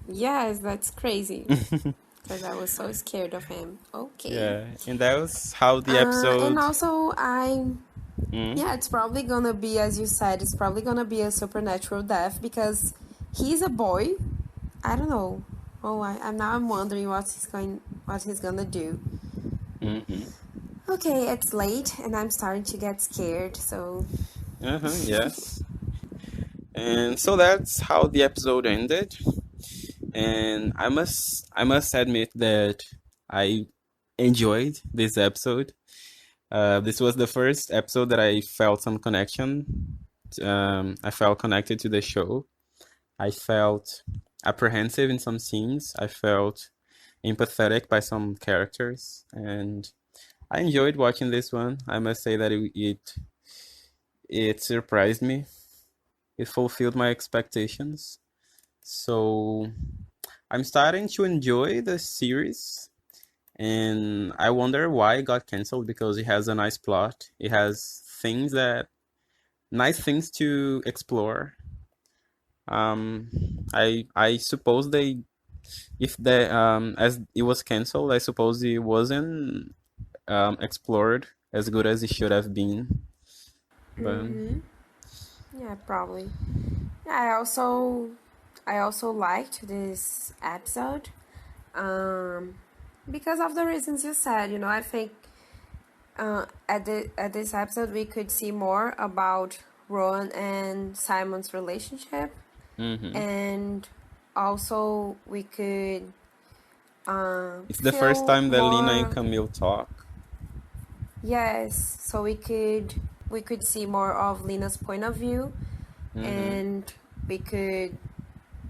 Yes, that's crazy. Because I was so scared of him. Okay. Yeah, and that was how the episode. And also, Mm? yeah, it's probably gonna be, as you said, it's probably gonna be a supernatural death because he's a boy. I don't know. Oh, I'm wondering what he's gonna do. Mm-hmm. Okay, it's late and I'm starting to get scared. So Yes. And so that's how the episode ended. And I must admit that I enjoyed this episode. This was the first episode that I felt some connection. I felt connected to the show. I felt apprehensive in some scenes. I felt empathetic by some characters, and I enjoyed watching this one. I must say that it surprised me. It fulfilled my expectations. So I'm starting to enjoy the series, and I wonder why it got canceled because it has a nice plot. It has nice things to explore. I suppose as it was canceled, I suppose it wasn't explored as good as it should have been. But yeah, probably. Yeah, I also liked this episode, because of the reasons you said. You know, I think at this episode we could see more about Rowan and Simon's relationship, and also we could it's the first feel time that Lena more. and Camille talk. Yes, so we could see more of Lena's point of view, and we could,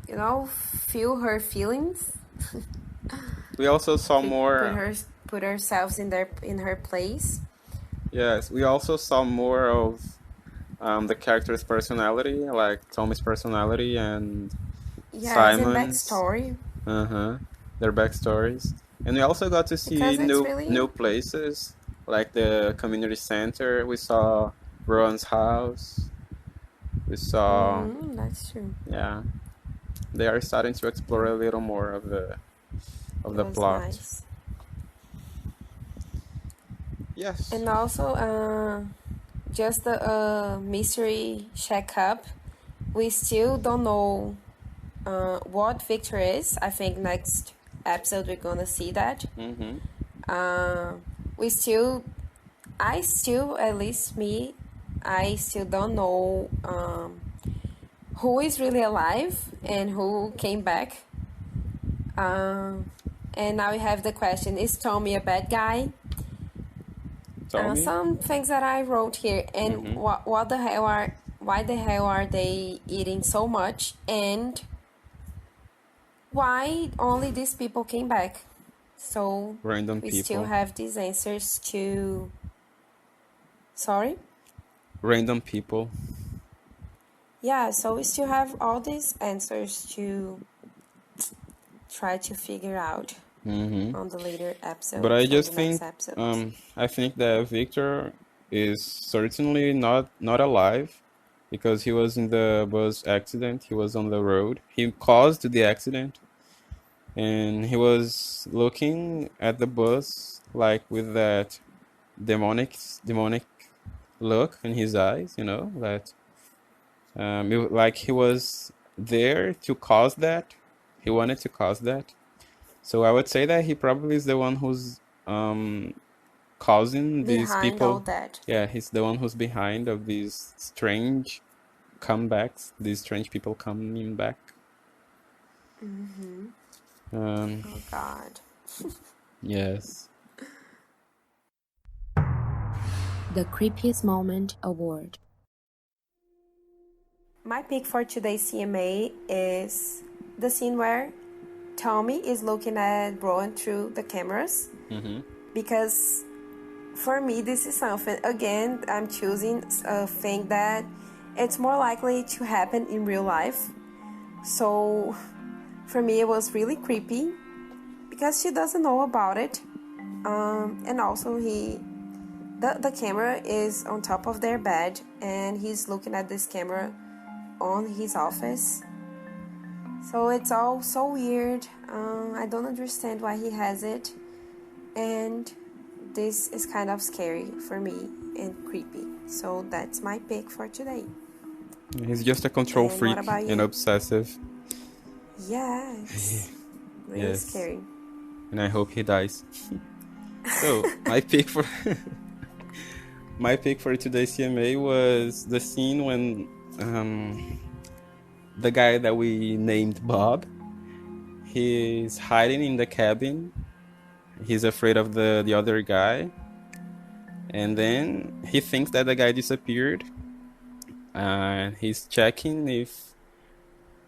feel her feelings. We also saw more. Put ourselves in her place. Yes, we also saw more of the character's personality, like Tommy's personality and Yes, and Simon's. backstory. Their backstories, and we also got to see Because it's really... new places, like the community center. We saw Ron's house. We saw. That's true. Yeah, they are starting to explore a little more of the plot. Nice. Yes. And also, just the mystery checkup. We still don't know what Victor is. I think next episode we're gonna see that. I still, at least me, I still don't know who is really alive and who came back. And now we have the question: is Tommy a bad guy? Some things that I wrote here, and why the hell are they eating so much, and why only these people came back? So random we people. still have these answers to... Sorry? Random people. Yeah, so we still have all these answers to try to figure out on the later episode. But I just think, I think that Victor is certainly not alive, because he was in the bus accident. He was on the road. He caused the accident, and he was looking at the bus like with that demonic look in his eyes. That like he was there to cause that. He wanted to cause that. So I would say that he probably is the one who's causing these behind people. All that. Yeah, he's the one who's behind of these strange comebacks. These strange people coming back. Oh God. Yes. The Creepiest Moment Award. My pick for today's CMA is the scene where Tommy is looking at Rowan through the cameras. Because for me, this is something, again, I'm choosing a thing that it's more likely to happen in real life. So for me, it was really creepy because she doesn't know about it. And also the camera is on top of their bed, and he's looking at this camera on his office. So it's all so weird. I don't understand why he has it. And this is kind of scary for me and creepy. So that's my pick for today. He's just a control freak and obsessive. Yeah, it's really scary. And I hope he dies. So my pick for today's CMA was the scene when the guy that we named Bob, he's hiding in the cabin. He's afraid of the other guy, and then he thinks that the guy disappeared, and he's checking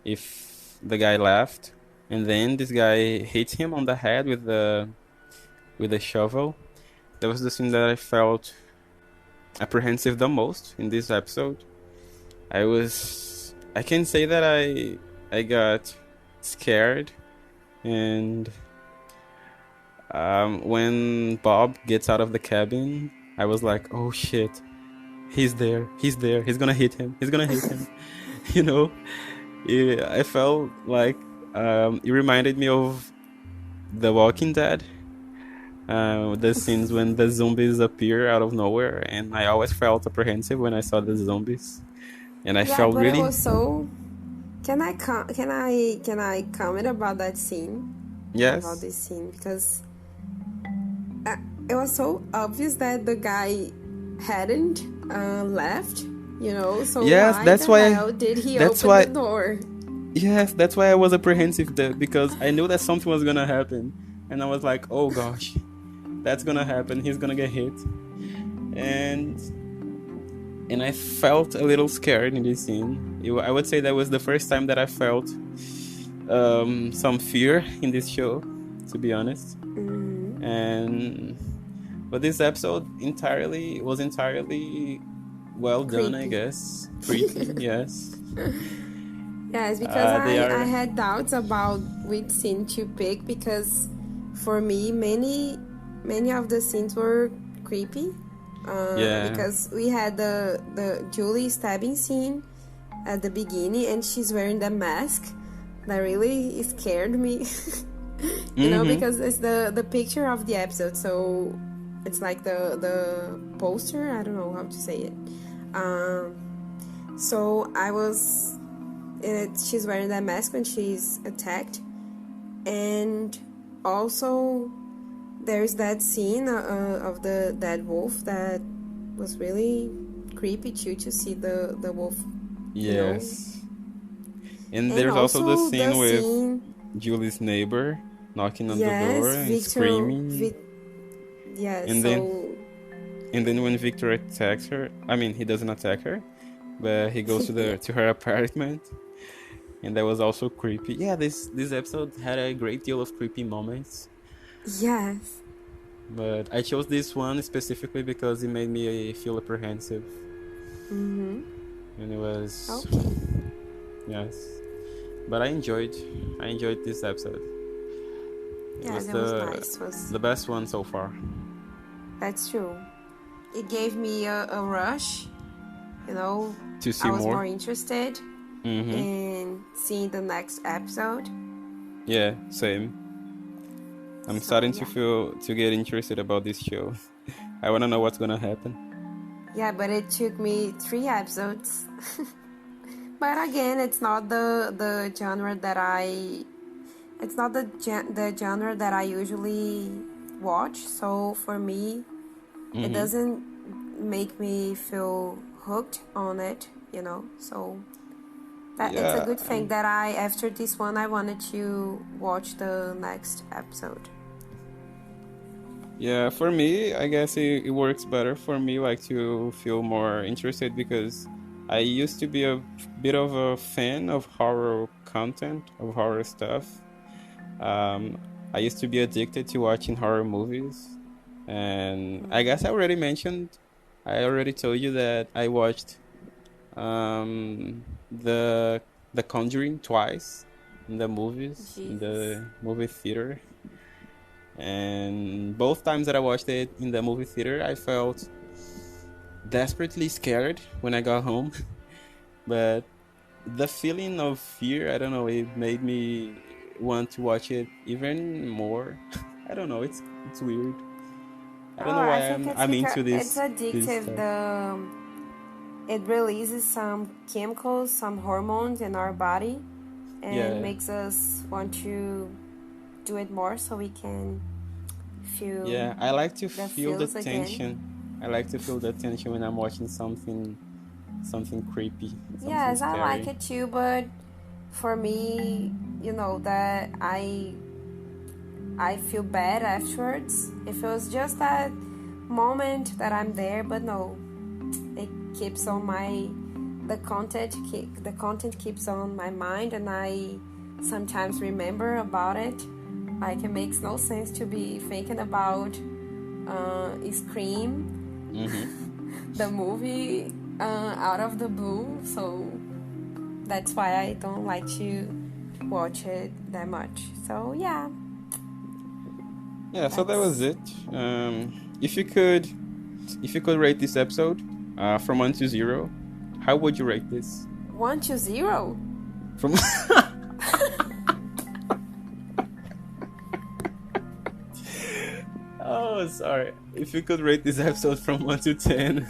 if the guy left, and then this guy hits him on the head with a shovel. That was the scene that I felt apprehensive the most in this episode. I can say that I got scared, and when Bob gets out of the cabin, I was like, oh shit, he's there, he's gonna hit him. I felt like it reminded me of The Walking Dead, the scenes when the zombies appear out of nowhere, and I always felt apprehensive when I saw the zombies, and I felt really... It was so... Can I comment about that scene? Yes. About this scene, because it was so obvious that the guy hadn't left, so yes, why that's the why hell did he open the door? Yes, that's why I was apprehensive there, because I knew that something was gonna happen, and I was like, oh gosh, that's gonna happen, he's gonna get hit. And I felt a little scared in this scene, I would say that was the first time that I felt some fear in this show, to be honest. And but this episode was entirely well done, I Creepy. guess. Creepy, yes. Yes, because They I are, had doubts about which scene to pick, because for me many of the scenes were creepy. yeah. Because we had the Julie stabbing scene at the beginning, and she's wearing the mask that really scared me. You know, because it's the picture of the episode, so it's like the poster. I don't know how to say it. So she's wearing that mask when she's attacked, and also there's that scene of the dead wolf that was really creepy too, to see the wolf. Yes. And And there's also the also scene with Julie's neighbor knocking on the door yes, and Victor. screaming. Yeah, And so then when Victor attacks her, I mean, he doesn't attack her, but he goes to her apartment, and that was also creepy. Yeah, this episode had a great deal of creepy moments, yes. but I chose this one specifically because it made me feel apprehensive. And it was Okay. yes, but I enjoyed this episode. It Yeah, was that was nice. the best one so far. That's true. It gave me a rush, you know. To see I was more? more interested in seeing the next episode. Yeah, same. I'm So, starting yeah. to get interested about this show. I want to know what's gonna happen. Yeah, but it took me 3 episodes. But again, it's not the genre that it's not the genre that I usually watch. So for me, it doesn't make me feel hooked on it, you know. So that it's a good thing that after this one, I wanted to watch the next episode. Yeah, for me, I guess it works better for me, like, to feel more interested, because I used to be a bit of a fan of horror content, of horror stuff. I used to be addicted to watching horror movies, and I guess I already told you that I watched the Conjuring twice in the movies, in the movie theater. And both times that I watched it in the movie theater, I felt desperately scared when I got home. But the feeling of fear, I don't know, it made me want to watch it even more. I don't know, it's weird. I don't know why I think it's I'm because into it's this addictive. stuff. It releases some chemicals, some hormones in our body, and makes us want to do it more, so we can feel. Yeah, I like to feel the feels tension. again. I like to feel the tension when I'm watching something creepy, something Yes, I scary. like it too, but for me, you know, that I feel bad afterwards. If it was just that moment that I'm there, but no, it keeps on the content keeps on my mind, and I sometimes remember about it. Like, it makes no sense to be thinking about Scream, the movie, out of the blue. So that's why I don't like to watch it that much. So yeah. Yeah, so that was it. If you could rate this episode from 1 to 0, how would you rate this? 1 to 0. From Oh, sorry. If you could rate this episode from 1 to 10.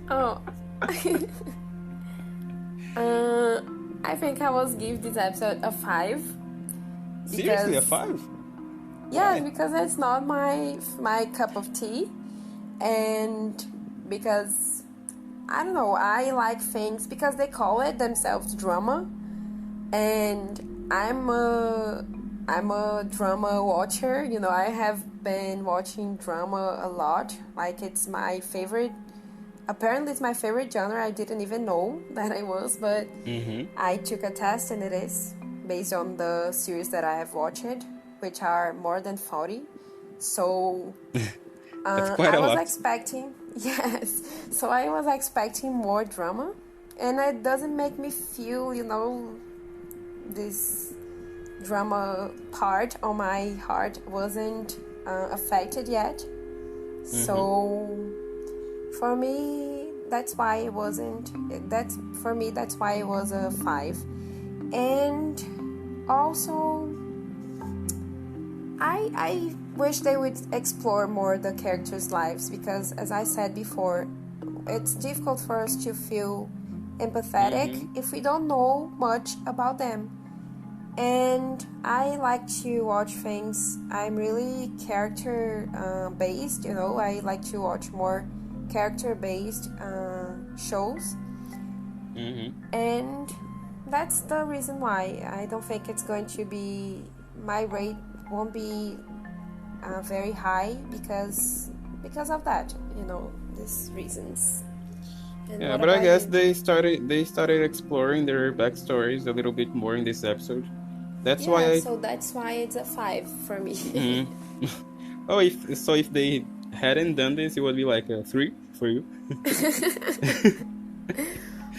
Oh. I think I will give this episode a 5. Seriously, a 5? Yeah, Why? because it's not my cup of tea, and because I don't know, I like things because they call it themselves drama, and I'm a drama watcher. You know, I have been watching drama a lot. Like, it's my favorite apparently it's my favorite genre. I didn't even know that it was, but I took a test and it is based on the series that I have watched, which are more than 40. So That's quite I a was lot. expecting, yes, so I was expecting more drama, and it doesn't make me feel, this drama part on my heart wasn't affected yet. So for me, that's why it wasn't. That's why it was a 5. And also, I wish they would explore more the characters' lives, because, as I said before, it's difficult for us to feel empathetic if we don't know much about them. And I like to watch things. I'm really character based, I like to watch more character based shows. And that's the reason why I don't think it's going to be, my rate won't be very high because of that, these reasons. And Yeah, what but I about guess you? they started exploring their backstories a little bit more in this episode. That's why Yeah, I. so that's why it's a 5 for me. Oh, if they hadn't done this, it would be like a 3 for you.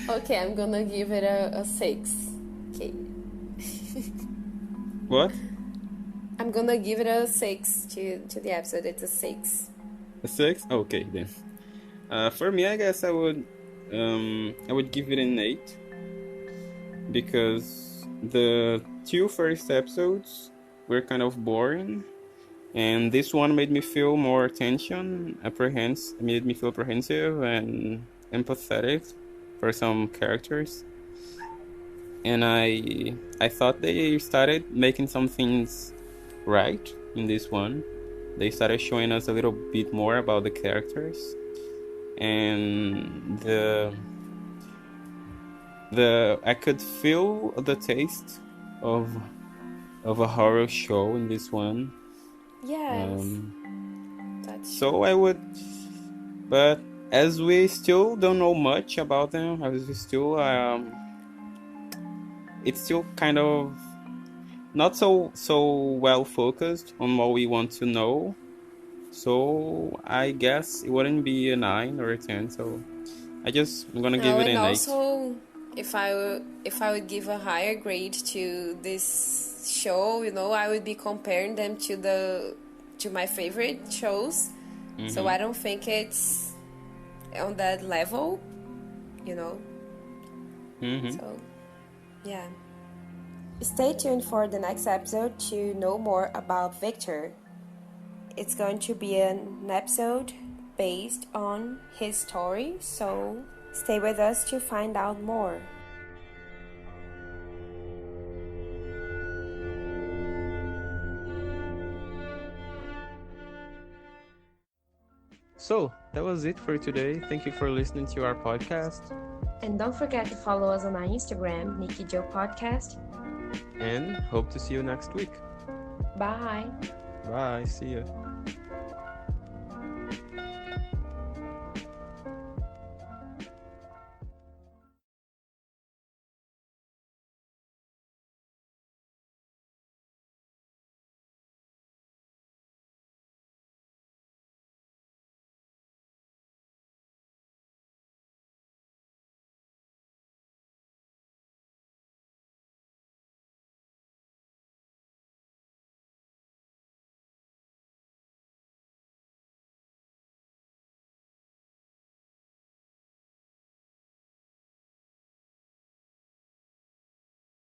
Okay, I'm gonna give it a 6. Okay. What? I'm gonna give it a 6 to the episode. It's a 6. A 6? Okay, then. For me, I guess I would give it an 8, because the 2 first episodes were kind of boring, and this one made me feel more tension, made me feel apprehensive and empathetic for some characters. And I thought they started making some things right in this one. They started showing us a little bit more about the characters, and I could feel the taste of a horror show in this one. Yes. That's So I would, but as we still don't know much about them, as we still it's still kind of not so well focused on what we want to know. So I guess it wouldn't be a 9 or a 10. So I'm gonna give it and an 8. also, if I would give a higher grade to this show, I would be comparing them to my favorite shows. So I don't think it's on that level, So, yeah. Stay tuned for the next episode to know more about Victor. It's going to be an episode based on his story, so stay with us to find out more. So that was it for today. Thank you for listening to our podcast. And don't forget to follow us on our Instagram, Nikki Joe Podcast. And hope to see you next week. Bye. Bye. See you.